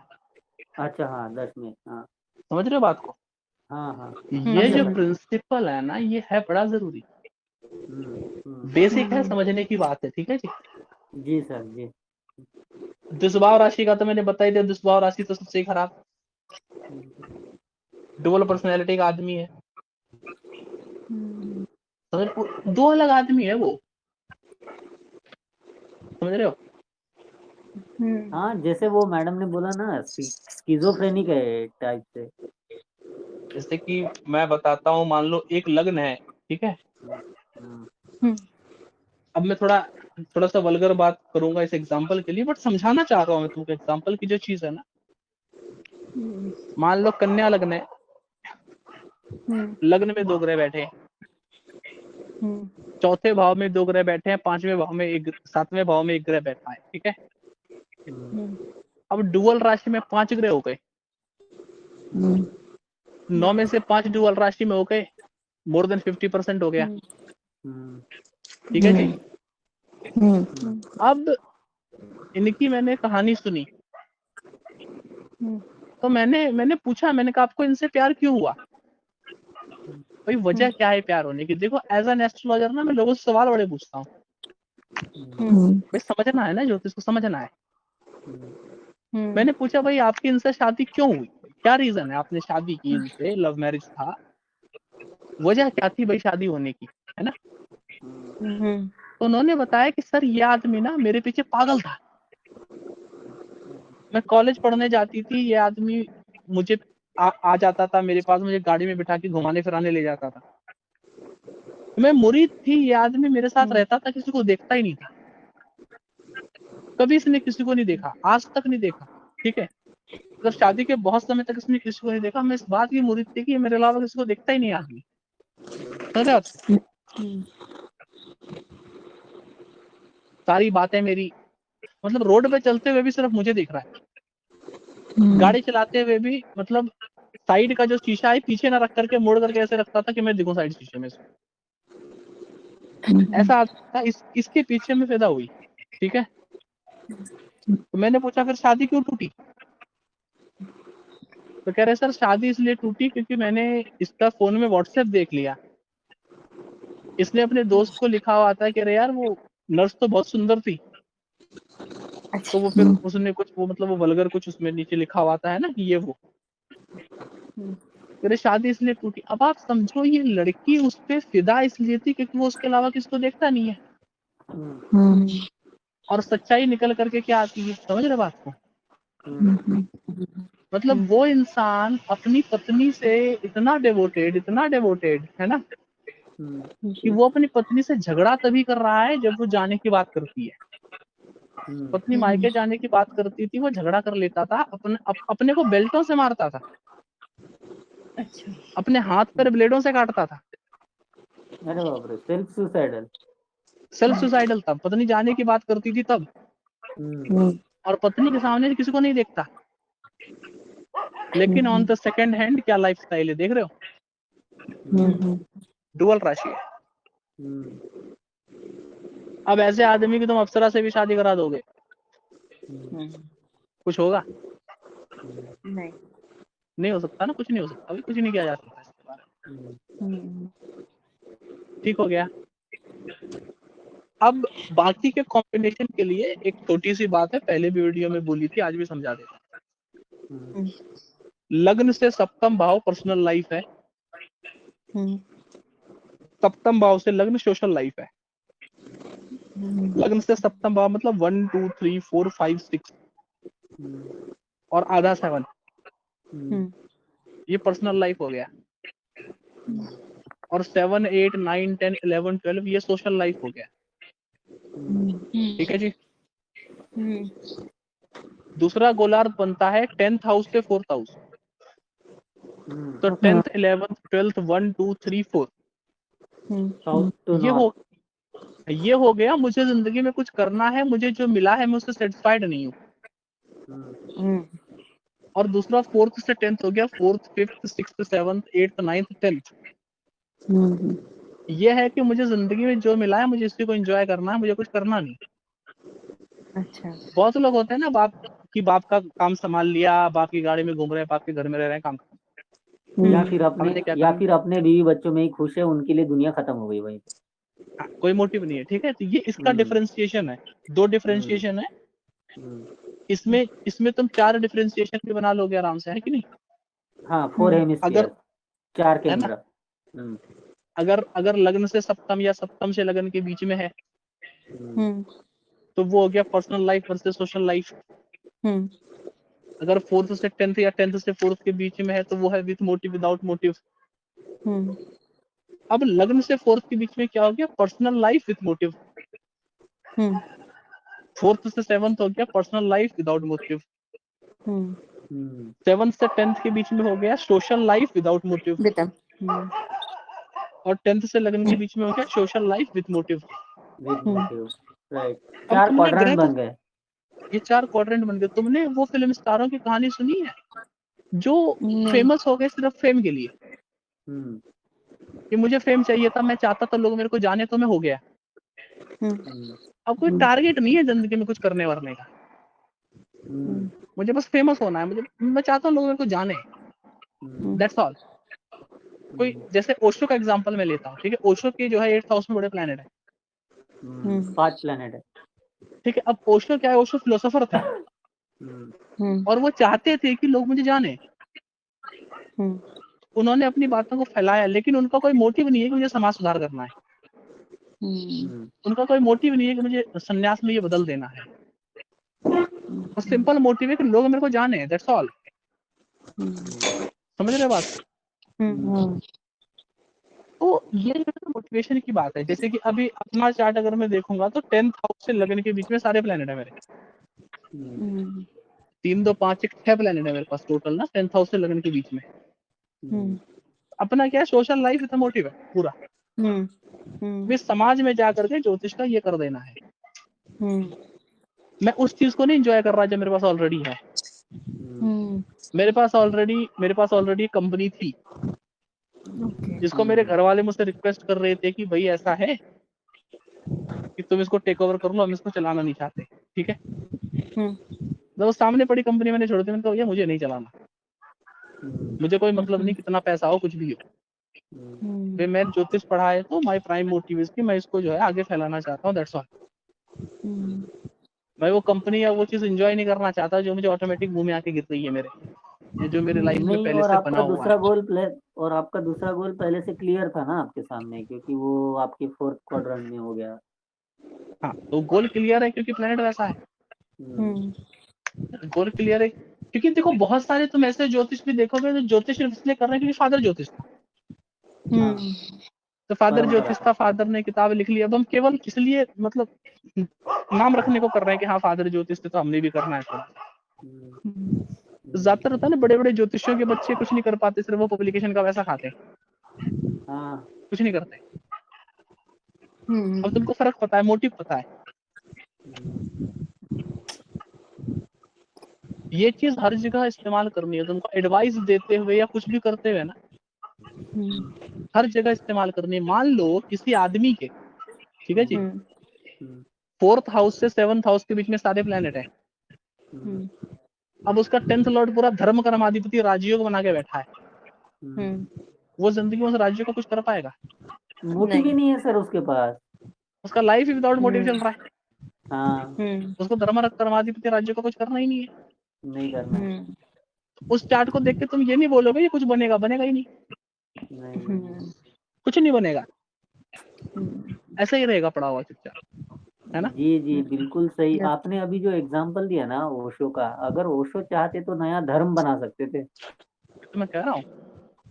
अच्छा हाँ, 10 में, हाँ समझ रहे हो बात को? हाँ ये जो प्रिंसिपल है ना, ये है बड़ा जरूरी, बेसिक है, समझने की बात है। ठीक है जी? जी सर जी। दुष्भाव राशि का तो मैंने बता ही दिया, दुष्भाव राशि तो सबसे खराब, डुअल पर्सनैलिटी का आदमी है। समझ, दो अलग आदमी है वो। समझ रहे हो? हाँ, जैसे वो मैडम ने बोला ना, स्किज़ोफ्रेनिक है टाइप से। जैसे कि मैं बताता हूँ, मान लो एक लग्न है, ठीक है? अब मैं थोड़ा सा वल्गर बात करूंगा इस एग्जांपल के लिए, बट समझाना चाह रहा हूँ मैं तुमको एग्जांपल की जो चीज है ना। मान लो कन्या लग्न है, लग्न में 2 ग्रह बैठे हैं, चौथे भाव में 2 ग्रह बैठे हैं, 5वें भाव में 7वें भाव में 1 ग्रह बैठा है। ठीक है? अब डुअल राशि में 5 ग्रह हो गए, 9 में से 5 डुअल राशि में हो गए, मोर देन 50% हो गया। ठीक है जी? अब इनकी मैंने कहानी सुनी, तो मैंने पूछा, मैंने कहा आपको इनसे प्यार क्यों हुआ भाई, वजह क्या है प्यार होने की? देखो एज एन एस्ट्रोलॉजर ना, मैं लोगों से सवाल बड़े पूछता हूँ भाई, समझना है ना, ज्योतिष को समझना है। मैंने पूछा भाई आपकी इनसे शादी क्यों हुई, क्या रीजन है आपने शादी की इनसे, लव मैरिज था, वजह क्या थी भाई शादी होने की, है ना? तो उन्होंने बताया कि सर ये आदमी ना मेरे पीछे पागल था, मैं कॉलेज पढ़ने जाती थी, ये आदमी मुझे आ जाता था मेरे पास, मुझे गाड़ी में बिठा के घुमाने फिराने ले जाता था, मैं मुरीद थी, ये आदमी मेरे साथ रहता था, किसी को देखता ही नहीं था, कभी इसने किसी को नहीं देखा, आज तक नहीं देखा। ठीक है? मतलब शादी के बहुत समय तक इसने किसी को नहीं देखा, मैं इस बात की मुरीद थी कि मेरे अलावा किसी को देखता ही नहीं आदमी। सारी बातें मेरी, मतलब रोड पे चलते हुए भी सिर्फ मुझे दिख रहा है, गाड़ी चलाते हुए भी मतलब साइड का जो शीशा है पीछे ना रख करके मोड़ करके ऐसे रखता था कि मैं दिखूं साइड शीशे में से, ऐसा था। इसके पीछे में पैदा हुई, ठीक है। तो मैंने पूछा फिर शादी क्यों टूटी? तो कह रहे सर शादी इसलिए टूटी क्योंकि मैंने इसका फोन में व्हाट्सएप देख लिया, इसने अपने दोस्त को लिखा हुआ था कि अरे यार वो नर्स तो बहुत सुंदर थी, तो वो फिर उसने कुछ वो मतलब वो वल्गर कुछ उसमें नीचे लिखा हुआ था है ना कि ये वो, अरे शादी इसलिए टूटी। अब आप समझो ये लड़की उस पे फिदा इसलिए थी क्योंकि वो उसके अलावा किसको देखता नहीं है, और सच्चाई निकल करके क्या आती है, समझ रहे बात को? मतलब वो इंसान अपनी पत्नी से इतना डिवोटेड है ना कि वो अपनी पत्नी से झगड़ा तभी कर रहा है जब वो जाने की बात करती है। पत्नी मायके जाने की बात करती थी, वो झगड़ा कर लेता था, अपने को बेल्टों से मारता था, अच्छा, अपने हाथ पर ब्लेडों से काटता था। अरे बाप रे, सेल्फ सुसाइडल था, पत्नी जाने की बात करती थी तब, और पत्नी के सामने किसी को नहीं देखता, लेकिन ऑन द सेकंड हैंड क्या लाइफस्टाइल है देख रहे हो, डुअल राशि है। अब ऐसे आदमी की तुम अप्सरा से भी शादी करा दोगे, कुछ होगा? नहीं हो सकता ना, कुछ नहीं हो सकता, अभी कुछ नहीं किया जा सकता इसके बारे में। ठीक हो गया। अब बाकी के कॉम्बिनेशन के लिए एक छोटी सी बात है, पहले भी वीडियो में बोली थी, आज भी समझा देता। लग्न से सप्तम भाव पर्सनल लाइफ है, सप्तम भाव से लग्न सोशल लाइफ है। लग्न से सप्तम भाव मतलब 1 2 3 4 5 6 और आधा 7, ये पर्सनल लाइफ हो गया। और 7 8 9 10 11 12 ये सोशल लाइफ हो गया। ठीक है जी। दूसरा गोलार्ध बनता है 10th हाउस से 4th हाउस, तो 10th 11th 12th 1 2 3 4 ये हो गया मुझे जिंदगी में कुछ करना है, मुझे जो मिला है मैं उससे सेटिस्फाइड नहीं हूँ। और दूसरा 4th से 10th हो गया, 4th 5th 6th 7th 8th 9th 10th, ये है कि मुझे जिंदगी में जो मिला है मुझे इसी को एंजॉय करना है, मुझे कुछ करना नहीं। अच्छा, बहुत लोग होते हैं ना, बाप का काम संभाल लिया, बाप की गाड़ी में घूम रहे हैं, बाप के घर में रह रहे हैं, काम या फिर अपने बीवी बच्चों में ही खुश है, उनके लिए दुनिया खत्म हो गई वहीं पे, कोई मोटिव नहीं है। ठीक है, तो ये इसका डिफरेंशिएशन है, 2 डिफरेंशिएशन है इसमें तुम 4 डिफरेंशिएशन भी बना लोगे आराम से, है कि नहीं? हाँ, 4 हेमिस्फीयर, 4 केंद्र। अगर लग्न से सप्तम या सप्तम से लग्न के बीच में है तो वो हो गया personal life versus social life. अगर 4th से 10th या 10th से 4th के बीच में है तो वो है विथ मोटिव विदाउट मोटिव। अब लग्न से 4th के बीच में क्या हो गया, personal life with motive. 4th से 7th हो गया personal life without motive. 7th से 10th के बीच में हो गया सोशल लाइफ विदाउट मोटिव, और 10th से लगन के बीच में हो गया social life with motive. Right, 4 quadrant बन गए। ये 4 क्वाड्रेंट बन गए। तुमने वो फिल्म स्टारों की कहानी सुनी है जो फेमस हो गए सिर्फ फेम के लिए, कि मुझे फेम चाहिए था, मैं चाहता था लोग मेरे को जाने, तो मैं हो गया। अब कोई टारगेट नहीं है जिंदगी में कुछ करने वरने का, मुझे बस फेमस होना है, मैं चाहता हूँ लोग मेरे को जाने, दैट्स ऑल। कोई जैसे ओशो का एग्जांपल मैं लेता हूँ, ठीक है, ओशो के जो है 8th हाउस में बड़े प्लैनेट है, 5 प्लैनेट है, ठीक है। अब ओशो क्या है, ओशो फिलोसोफर थे और वो चाहते थे कि लोग मुझे जाने, उन्होंने अपनी बातों को फैलाया, लेकिन उनका कोई मोटिव नहीं है कि मुझे समाज सुधार करना है, उनका कोई मोटिव नहीं है कि मुझे संन्यास में ये बदल देना है, और सिंपल मोटिव है कि लोग मेरे को जाने, दैट्स ऑल। समझ रहे बात? तो ये मोटिवेशन की बात है। जैसे कि अभी अपना चार्ट अगर मैं देखूंगा तो 10th हाउस से लगन के बीच में सारे प्लैनेट है मेरे, 3 2 5 1 6 प्लैनेट है मेरे पास टोटल ना 10th हाउस से लगन के बीच में। अपना क्या है, सोशल लाइफ इतना मोटिव है पूरा, वे समाज में जा करके ज्योतिष का ये कर देना है, मैं उस चीज को नहीं एंजॉय कर रहा जो मेरे पास ऑलरेडी है। मेरे पास ऑलरेडी कंपनी थी ओके। जिसको मेरे घर वाले मुझसे रिक्वेस्ट कर रहे थे कि भाई ऐसा है कि तुम इसको टेक ओवर कर लो, हम इसको चलाना नहीं चाहते, ठीक है। तो वो सामने पड़ी कंपनी मैंने छोड़ दी, मैंने कहा भैया मुझे नहीं चलाना, मुझे कोई मतलब नहीं कितना पैसा हो कुछ भी हो। वे मैंने ज्योतिष पढ़ा है तो माय प्राइम मोटिव इज कि मैं इसको जो है आगे फैलाना चाहता हूँ, दैट्स ऑल। मैं वो कंपनी या वो चीज एंजॉय नहीं करना चाहता जो मुझे ऑटोमेटिक मुंह में आके गिर रही है मेरे, ये जो मेरे लाइफ में नहीं, पहले और से बना आपका हुआ दूसरा है। गोल पहले से क्लियर था ना आपके सामने, क्योंकि वो आपके 4th क्वाड्रेंट में हो गया। हाँ, तो गोल क्लियर है क्योंकि प्लेनेट वैसा है। गोल क्लियर है क्योंकि देखो बहुत सारे तुम ऐसे ज्योतिष भी देखोगे जो ज्योतिष सिर्फ इसलिए कर रहे हैं क्योंकि फादर ज्योतिष था। तो फादर परंपरा। ज्योतिष था, फादर ने किताब लिख ली, अब हम केवल इसलिए मतलब नाम रखने को कर रहे हैं कि हाँ फादर ज्योतिष थे तो हमने भी करना है। तो ज्यादातर होता है ना बड़े बड़े ज्योतिषियों के बच्चे कुछ नहीं कर पाते, सिर्फ वो पब्लिकेशन का वैसा खाते हैं, कुछ नहीं करते। अब तुमको फर्क पता है, मोटिव पता है। ये चीज हर जगह इस्तेमाल करनी है तुमको, एडवाइस देते हुए या कुछ भी करते हुए ना, हर जगह इस्तेमाल करनी है। मान लो किसी आदमी के, ठीक है जी, 4th हाउस से 7th हाउस के बीच में सारे प्लेनेट है। अब उसका 10th लॉर्ड पूरा धर्म कर्माधिपति राजयोग बना के बैठा है, वो जिंदगी में उस राज्य को कुछ कर पाएगा? मोटिव ही नहीं है सर उसके पास। उसका लाइफ ही विदाउट मोटिव चल रहा है। हाँ, उसको धर्म कर्माधिपति राज्य को कुछ करना ही नहीं है। नहीं करना। उस चार्ट को देख के तुम ये नहीं बोलोगे ये कुछ बनेगा, बनेगा ही नहीं, नहीं। कुछ नहीं बनेगा, ऐसा ही रहेगा पड़ा हुआ चुपचाप, है ना। जी जी, बिल्कुल सही। आपने अभी जो एग्जांपल दिया ना ओशो का, अगर ओशो चाहते तो नया धर्म बना सकते थे। तो मैं कह रहा हूँ,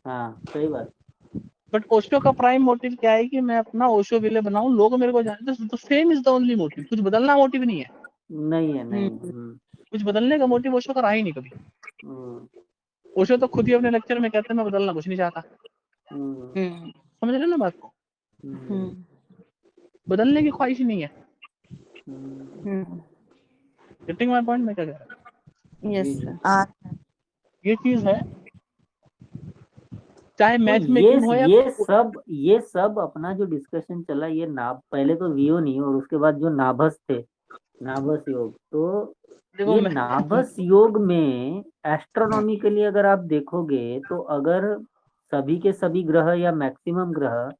हाँ, सही बात। बट ओशो का प्राइम मोटिव क्या है कि मैं अपना ओशो विले बनाऊं, लोग मेरे को जाने, तो fame is the only motive, कुछ बदलना मोटिव नहीं है। नहीं है, नहीं। कुछ बदलने का मोटिव ओशो का रहा ही नहीं कभी। ओशो तो खुद ही अपने लेक्चर में कहते हैं मैं बदलना कुछ नहीं चाहता। समझ रहे ना बात को, बदलने की ख्वाहिश ही नहीं है। गेटिंग माय पॉइंट मैं क्या कह रहा हूँ? Yes sir. ये चीज है, चाहे मैच तो मेकिंग हो या ये सब अपना जो डिस्कशन चला, ये पहले तो वियो नहीं और उसके बाद जो नाभस थे, नाभस योग, तो ये नाभस योग में एस्ट्रोनॉमिकली अगर आप देखोगे तो अगर सभी के सभी ग्रह या मैक्सिमम ग्रह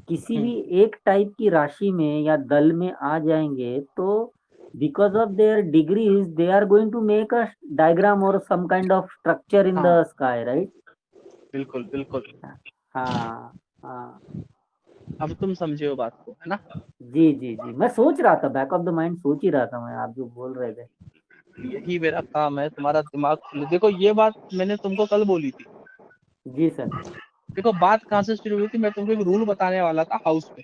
किसी भी एक टाइप की राशि में या दल में आ जाएंगे तो because of their degrees they are going to make a diagram or some kind of structure in the sky, right. बिल्कुल बिल्कुल। हाँ हाँ, अब तुम समझे हो बात को, है ना। जी जी जी, मैं सोच रहा था, बैक ऑफ द माइंड सोच ही रहा था मैं, आप जो बोल रहे थे। यही मेरा काम है, तुम्हारा दिमाग खुले। देखो ये बात मैंने तुमको कल बोली थी। जी सर। देखो बात कहाँ से शुरू हुई थी, मैं तुमको एक रूल बताने वाला था हाउस पे,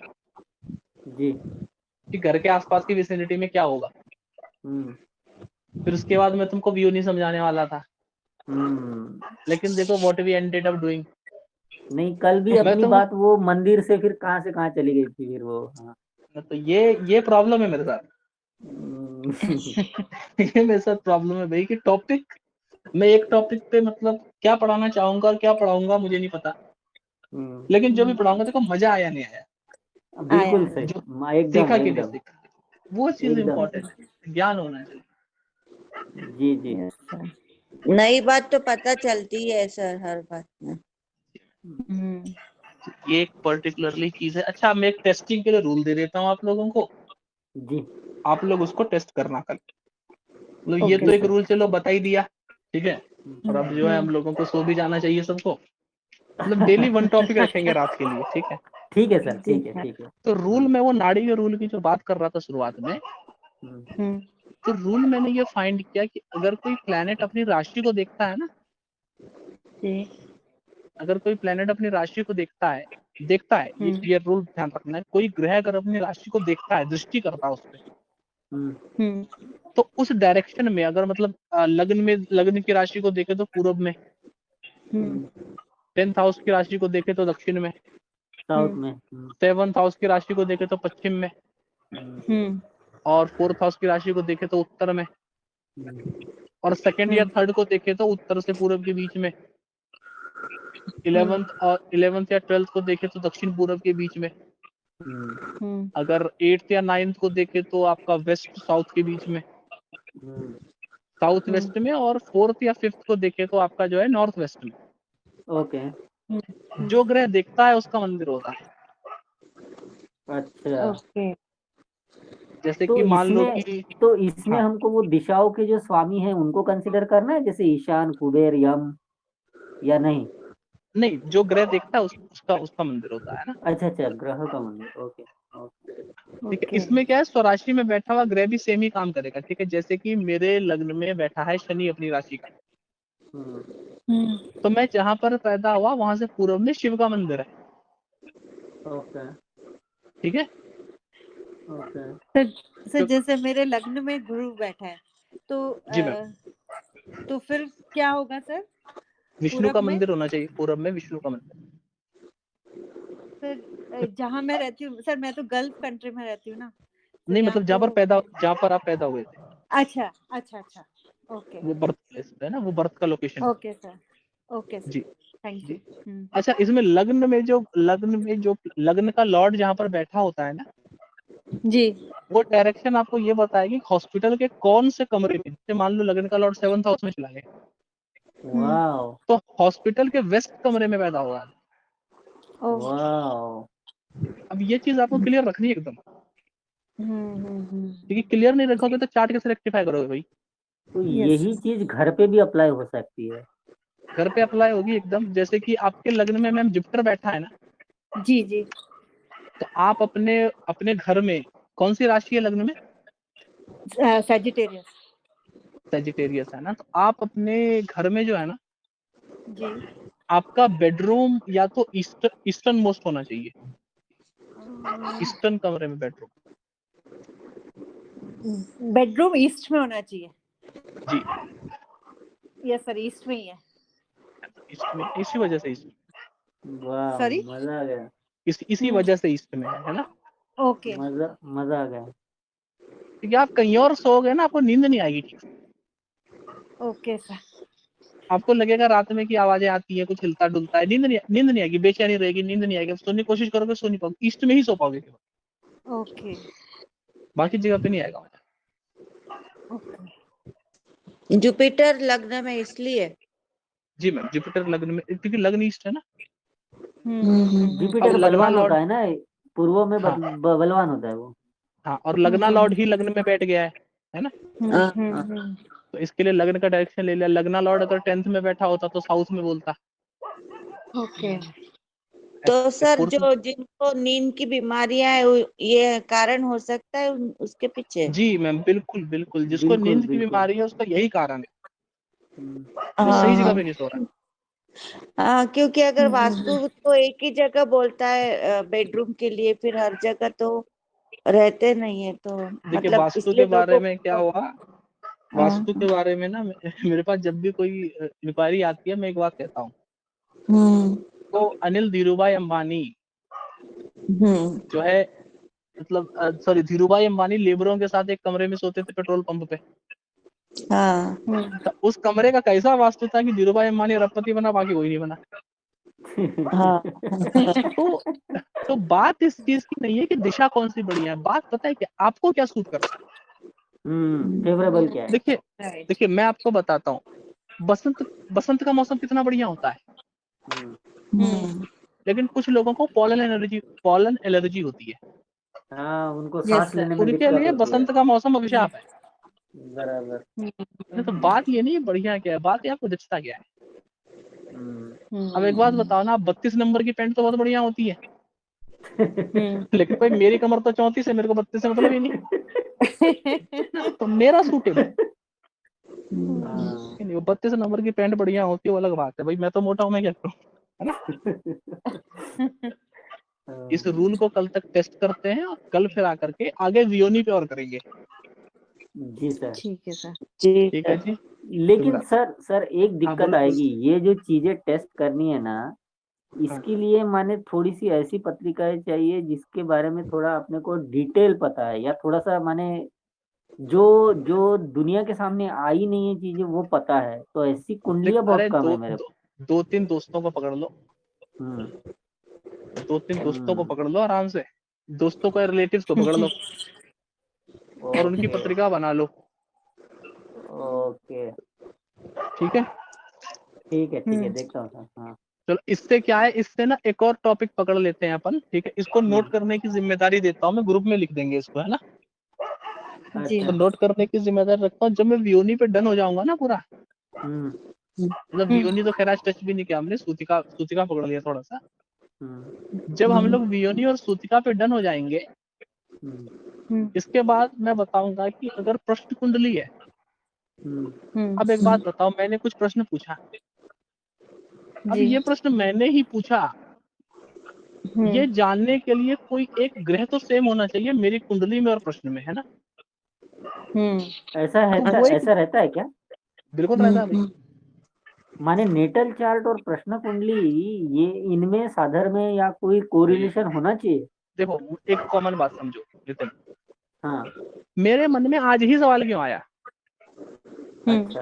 जी। कि घर के आसपास की विसिनिटी में क्या होगा। फिर उसके बाद मैं तुमको व्यू नहीं समझाने वाला था, लेकिन देखो what we ended up doing. नहीं, कल भी अपनी बात वो मंदिर से फिर कहाँ से कहाँ चली गई थी फिर वो। हाँ। तो ये प्रॉब्लम है मेरे साथ। ये मेरे साथ प्रॉब्लम है भाई कि टॉपिक, मैं एक टॉपिक पे मतलब क्या पढ़ाना चाहूंगा और क्या पढ़ाऊंगा मुझे नहीं पता, लेकिन जो भी पढ़ाऊंगा देखो मजा आया नहीं आया, बिल्कुल सही, एकदम सीखा कि नहीं एकदम सीखा, वो चीज एकदम। इम्पोर्टेंट है, ज्ञान होना चाहिए। जी जी। नई बात तो पता चलती है सर हर बात में। ये एक पर्टिकुलरली चीज है। अच्छा मैं एक टेस्टिंग के लिए रूल दे देता हूँ आप लोगों को, जी। आप लोग उसको टेस्ट करना कल। मतलब ये तो एक रूल चलो बता ही दिया, ठीक है। और अब जो है हम लोगों को सो भी जाना चाहिए सबको, मतलब डेली 1 टॉपिक रखेंगे रात के लिए, ठीक है। ठीक है सर, ठीक है ठीक है। तो रूल में वो नाड़ी के रूल की जो बात कर रहा था शुरुआत में, तो रूल मैंने ये फाइंड किया कि अगर कोई प्लेनेट अपनी राशि को देखता है ना, अगर कोई प्लेनेट अपनी राशि को देखता है ये रूल ध्यान रखना है, कोई ग्रह अगर अपनी राशि को देखता है, दृष्टि करता है उस पर, तो उस डायरेक्शन में अगर मतलब लग्न की राशि को देखे तो पूर्व में, 10th हाउस की राशि को देखे तो दक्षिण में, साउथ में, 7th हाउस की राशि को देखे तो पश्चिम में, और 4th हाउस की राशि को देखे तो उत्तर में, और सेकंड या थर्ड को देखे तो उत्तर से पूर्व के बीच में, 11th या 12th को देखे तो दक्षिण पूर्व के बीच में, अगर 8th या 9th को देखे तो आपका वेस्ट साउथ के बीच में, साउथ वेस्ट में, और 4th या 5th को देखे तो आपका जो है नॉर्थ वेस्ट में। ओके, जो ग्रह देखता है उसका मंदिर होता है। अच्छा। ओके। जैसे तो कि मान लो इसमें कि तो इसमें हाँ, हमको वो दिशाओं के जो स्वामी हैं उनको कंसिडर करना है, जैसे ईशान, कुबेर, यम, या नहीं? नहीं, जो ग्रह देखता है उसका उसका मंदिर होता है ना। अच्छा अच्छा, ग्रह का मंदिर। Okay okay. ठीक है, ओके। इसमें क्या है, स्वराशि में बैठा हुआ ग्रह भी सेम ही काम करेगा। ठीक है, जैसे कि मेरे लग्न में बैठा है शनि अपनी राशि का, तो मैं जहां पर पैदा हुआ वहां से पूर्व में शिव का मंदिर है। ओके ठीक है, ओके। सर जैसे मेरे लग्न में गुरु बैठा है तो जी मैम, तो फिर क्या होगा सर? विष्णु का पूरब में? मंदिर होना चाहिए, पूरब में विष्णु का मंदिर। सर जहाँ मैं रहती हूँ सर, मैं तो गल्फ कंट्री में रहती हूँ ना, तो नहीं, यहाँ मतलब जहाँ पर आप पैदा हुए थे, अच्छा अच्छा अच्छा। ओके वो बर्थ प्लेस है ना, वो बर्थ का location. Okay sir. Okay sir, जी थैंक जी। यू। अच्छा, इसमें लग्न का लॉर्ड जहाँ पर बैठा होता है ना, जी वो डायरेक्शन आपको ये बताएगी हॉस्पिटल के कौन से कमरे में। जैसे मान लो लग्न का लॉर्ड 7th हाउस में चला गया, वाओ तो हॉस्पिटल के वेस्ट कमरे में पैदा हुआ है। वाओ। अब ये चीज आपको क्लियर रखनी है एकदम, क्योंकि क्लियर नहीं रखोगे तो चार्ट कैसे रेक्टिफाई करोगे भाई। तो यही चीज घर पे भी अप्लाई हो सकती है? घर पे अप्लाई होगी एकदम। जैसे कि आपके लग्न में मैम जुपिटर बैठा है ना, जी जी। तो आप अपने अपने घर में कौन सी राशि है लग्न में? सैजिटेरियस। सेजिटेरियस है ना, तो आप अपने घर में जो है ना, जी। आपका बेडरूम या तो ईस्टर्न मोस्ट होना चाहिए, ईस्टर्न कमरे में बेडरूम। बेडरूम ईस्ट में होना चाहिए? जी, यस सर, ईस्ट में ही है। ईस्ट में, इसी वजह से ईस्ट, वाह, सॉरी? मजा आ गया। इसी वजह से ईस्ट में है ना। ओके मजा आ गया। क्योंकि आप कहीं और सोओगे ना, आपको नींद नहीं आएगी ठीक से। Okay sir. आपको लगेगा रात में कि आवाजें आती है, कुछ हिलता डुलता है, नींद नहीं आएगी, बेचैनी रहेगी, नींद नहीं आएगी। सोने की कोशिश करोगे, सो नहीं पाओगे, ईस्ट में ही सो पाओगे केवल, ओके बाकी जगह पे नहीं आएगा। जुपिटर लग्न में इसलिए। जी मैम, जुपिटर लग्न में, क्योंकि लग्न ईस्ट है ना। जुपिटर अब लगना बलवान लॉर्ड, होता है ना, पूर्व में हाँ बलवान होता है वो। हाँ, और लगना लॉर्ड ही लग्न में बैठ गया है ना। तो इसके लिए लग्न का डायरेक्शन ले लिया। लगना लॉर्ड अगर 10th में बैठा होता तो साउथ में बोलता। ओके। तो सर फोर्थ, जो जिनको नींद की बीमारियां है ये कारण हो सकता है उसके पीछे? जी मैम, बिल्कुल बिल्कुल, जिसको बिल्कुल नींद की बिल्कुल। बीमारी है उसका यही कारण है, वो हाँ सही जगह हाँ पे नहीं सो रहा। हाँ, क्योंकि अगर वास्तु तो एक ही जगह बोलता है बेडरूम के लिए, फिर हर जगह तो रहते नहीं है, तो देखिए, मतलब वास्तु के इसलिए बारे लोगों में क्या को। हुआ, वास्तु के बारे में ना मेरे पास जब भी कोई इंक्वायरी आती है, मैं एक बात कहता हूँ, तो अनिल धीरूभाई अंबानी जो है, मतलब सॉरी, धीरूभाई अंबानी लेबरों के साथ एक कमरे में सोते थे पेट्रोल पंप पे। हाँ तो उस कमरे का कैसा वास्तु था कि धीरूभाई अंबानी अरबपति बना, बाकी कोई नहीं बना। हाँ तो बात इस चीज की नहीं है कि दिशा कौन सी बढ़िया है, बात पता है कि आपको क्या सूट करता है। फेवरेबल क्या है? देखिए देखिए, मैं आपको बताता हूँ, बसंत का मौसम कितना बढ़िया होता है, लेकिन कुछ लोगों को पॉलन एलर्जी होती है, हाँ, उनको Yes, सांस sir. लेने में उनके दिक्कत लिए होती है। बसंत का मौसम अभिशाप है। बराबर। तो बात ये नहीं है बढ़िया क्या है, बात ये आपको जचता क्या है। अब एक बात बताओ ना, आप 32 नंबर की पैंट तो बहुत बढ़िया होती है, लेकिन भाई मेरी कमर तो 34 है, मेरे को 32 से मतलब ही नहीं, तो मेरा सूटेबल हाँ। नहीं। वो 32 नंबर की पैंट बढ़िया होती है, वो अलग बात है भाई, मैं तो मोटा हूँ, मैं क्या करूँ, है ना। इस रूल को कल तक टेस्ट करते हैं, और कल फिर आकर के आगे वियोनी पे और करेंगे। जी सर। ठीक है सर। जी ठीक है जी। लेकिन सर एक दिक्कत बोलो, आएगी, ये जो चीजें टेस्ट करनी है ना, हाँ। इसके लिए माने थोड़ी सी ऐसी पत्रिकाएं चाहिए जिसके बारे में थोड़ा अपने को डिटेल पता है, या थोड़ा सा माने जो दुनिया के सामने आई नहीं है चीजें वो पता है, तो ऐसी कुंडलियां बहुत अरे कम दो है मेरे दो, दो तीन दोस्तों को पकड़ लो, हम्म 2-3 दोस्तों को हम्म पकड़ लो आराम से, दोस्तों को या रिलेटिव्स को पकड़ लो और उनकी ओके पत्रिका बना लो। ओके ठीक है, ठीक है देखता हूँ सर। हाँ चलो इससे क्या है, इससे ना एक और टॉपिक पकड़ लेते हैं अपन। ठीक है, इसको नोट करने की जिम्मेदारी देता हूँ मैं, ग्रुप में लिख देंगे इसको, है ना। जी तो अच्छा नोट करने की जिम्मेदारी रखता हूँ। जब मैं वियोनी पे डन हो जाऊंगा ना पूरा, हम्म मतलब वियोनी तो खैर आज टच भी नहीं किया हमने, सूतिका सूतिका पकड़ लिया थोड़ा सा। जब हम लोग वियोनी और सूतिका पे डन हो जाएंगे, हम्म इसके बाद मैं बताऊंगा कि अगर प्रश्न कुंडली है, अब एक बात बताओ, मैंने कुछ प्रश्न पूछा, अब जी ये प्रश्न मैंने ही पूछा, ये जानने के लिए कोई एक ग्रह तो सेम होना चाहिए मेरी कुंडली में और प्रश्न में, है ना। ऐसा है तो वो एक ऐसा रहता है क्या? बिल्कुल रहता है भाई। माने नेटल चार्ट और प्रश्न कुंडली, ये इनमें साधर में या कोई कोरिलेशन होना चाहिए? देखो एक कॉमन बात समझो नितिन, हाँ मेरे मन में आज ही सवाल क्यों आया अच्छा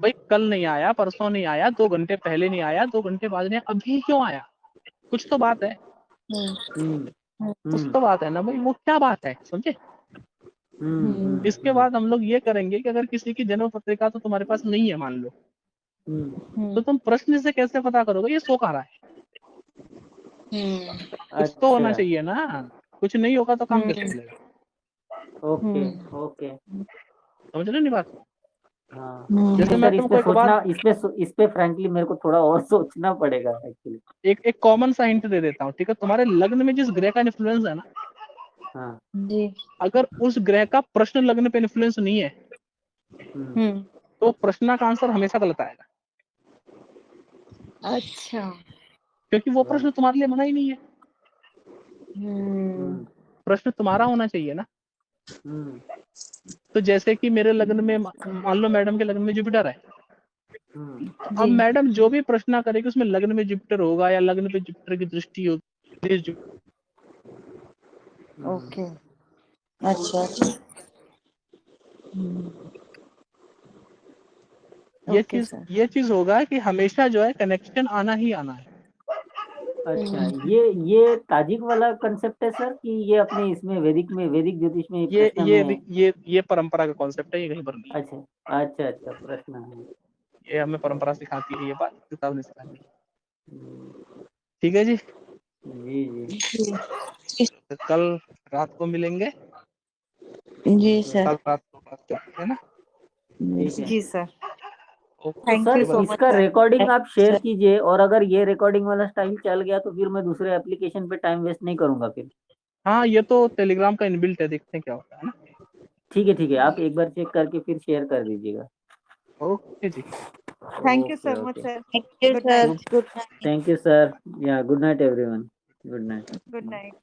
भाई? कल नहीं आया, परसों नहीं आया, 2 घंटे पहले नहीं आया, 2 घंटे बाद नहीं आया, अभी क्यों आया? कुछ तो बात है, कुछ तो बात है ना भाई, वो क्या बात है समझे। इसके बाद हम लोग ये करेंगे कि अगर किसी की जन्म पत्रिका तो तुम्हारे पास नहीं है मान लो, तो तुम प्रश्न से कैसे पता करोगे ये सो कह रहा है? कुछ तो होना अच्छा चाहिए ना, कुछ नहीं होगा तो काम कैसे चलेगा? ओके ओके समझ रहे नहीं बात? हाँ जैसे नहीं मैं सर, इस तुमको पे एक बात, सोचना, इस पे फ्रैंकली मेरे को थोड़ा और सोचना पड़ेगा एक्चुअली। एक कॉमन सा हिंट दे देता हूँ। ठीक है, तुम्हारे लग्न में जिस ग्रह का इन्फ्लुएंस है ना, हाँ अगर उस ग्रह का प्रश्न लग्न पे इन्फ्लुएंस नहीं है, तो प्रश्न का आंसर हमेशा गलत आएगा, अच्छा क्योंकि वो प्रश्न तुम्हारे लिए बना ही नहीं है। प्रश्न तुम्हारा होना चाहिए ना। तो जैसे कि मेरे लग्न में मान लो मैडम के लग्न में जुपिटर है, अब मैडम जो भी प्रश्न करेगी उसमें लग्न में जुपिटर होगा या लग्न पे जुपिटर की दृष्टि होगी। ओके अच्छा ये ओके चीज सर ये चीज होगा कि हमेशा जो है कनेक्शन आना ही आना है। अच्छा ये ताजिक वाला कंसेप्ट है सर, कि ये अपने इसमें वैदिक ज्योतिष में ये प्रश्न ये में? ये परंपरा का कॉन्सेप्ट है, ये कहीं पर नहीं है। अच्छा अच्छा अच्छा प्रश्न है। ये हमें परंपरा सिखाती है, ये बात किताब नहीं सिखाती। ठीक है जी, जी जी तो कल रात को मिलेंगे, जी सर कल रात को बात करते हैं ना। ठीक है। जी सर ओके, तो thank sir you so much इसका सर रिकॉर्डिंग आप शेयर कीजिए, और अगर ये रिकॉर्डिंग वाला स्टाइल चल गया तो फिर मैं दूसरे एप्लीकेशन पे टाइम वेस्ट नहीं करूंगा फिर। हाँ ये तो टेलीग्राम का इनबिल्ट है, देखते हैं क्या होता है ना। ठीक है, आप एक बार चेक करके फिर शेयर कर दीजिएगा। ओके जी, thank you okay so much okay sir thank you good sir night good night thank you sir, yeah good night everyone, good night. Good night